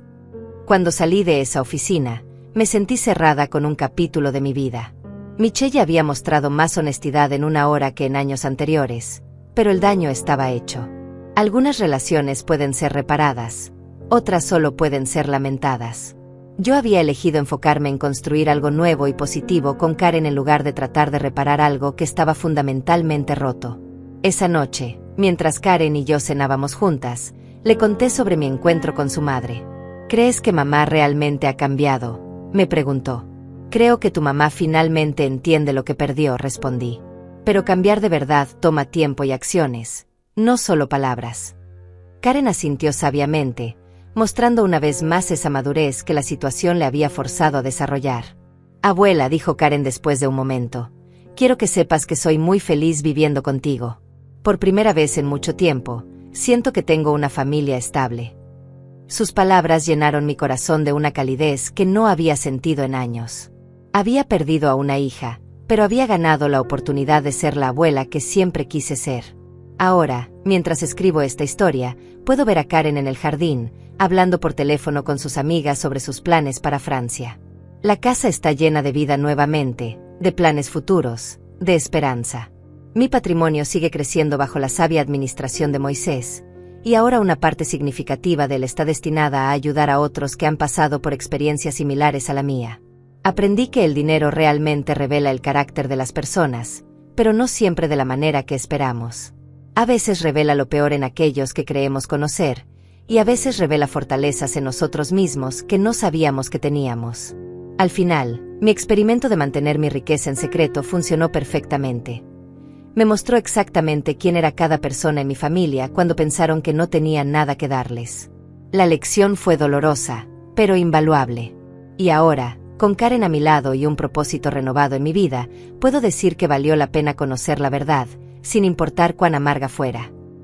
A: Cuando salí de esa oficina, Me sentí cerrada con un capítulo de mi vida. Michelle había mostrado más honestidad en una hora que en años anteriores, pero el daño estaba hecho. Algunas relaciones pueden ser reparadas, otras solo pueden ser lamentadas. Yo había elegido enfocarme en construir algo nuevo y positivo con Karen en lugar de tratar de reparar algo que estaba fundamentalmente roto. Esa noche, mientras Karen y yo cenábamos juntas, le conté sobre mi encuentro con su madre. ¿Crees que mamá realmente ha cambiado?, me preguntó. Creo que tu mamá finalmente entiende lo que perdió, respondí. Pero cambiar de verdad toma tiempo y acciones, no solo palabras. Karen asintió sabiamente, mostrando una vez más esa madurez que la situación le había forzado a desarrollar. Abuela, dijo Karen después de un momento, quiero que sepas que soy muy feliz viviendo contigo. Por primera vez en mucho tiempo, siento que tengo una familia estable. Sus palabras llenaron mi corazón de una calidez que no había sentido en años. Había perdido a una hija, pero había ganado la oportunidad de ser la abuela que siempre quise ser. Ahora, mientras escribo esta historia, puedo ver a Karen en el jardín, hablando por teléfono con sus amigas sobre sus planes para Francia. La casa está llena de vida nuevamente, de planes futuros, de esperanza. Mi patrimonio sigue creciendo bajo la sabia administración de Moisés, y ahora una parte significativa de él está destinada a ayudar a otros que han pasado por experiencias similares a la mía. Aprendí que el dinero realmente revela el carácter de las personas, pero no siempre de la manera que esperamos. A veces revela lo peor en aquellos que creemos conocer, y a veces revela fortalezas en nosotros mismos que no sabíamos que teníamos. Al final, mi experimento de mantener mi riqueza en secreto funcionó perfectamente. Me mostró exactamente quién era cada persona en mi familia cuando pensaron que no tenía nada que darles. La lección fue dolorosa, pero invaluable. Y ahora, con Karen a mi lado y un propósito renovado en mi vida, puedo decir que valió la pena conocer la verdad, sin importar cuán amarga fuera.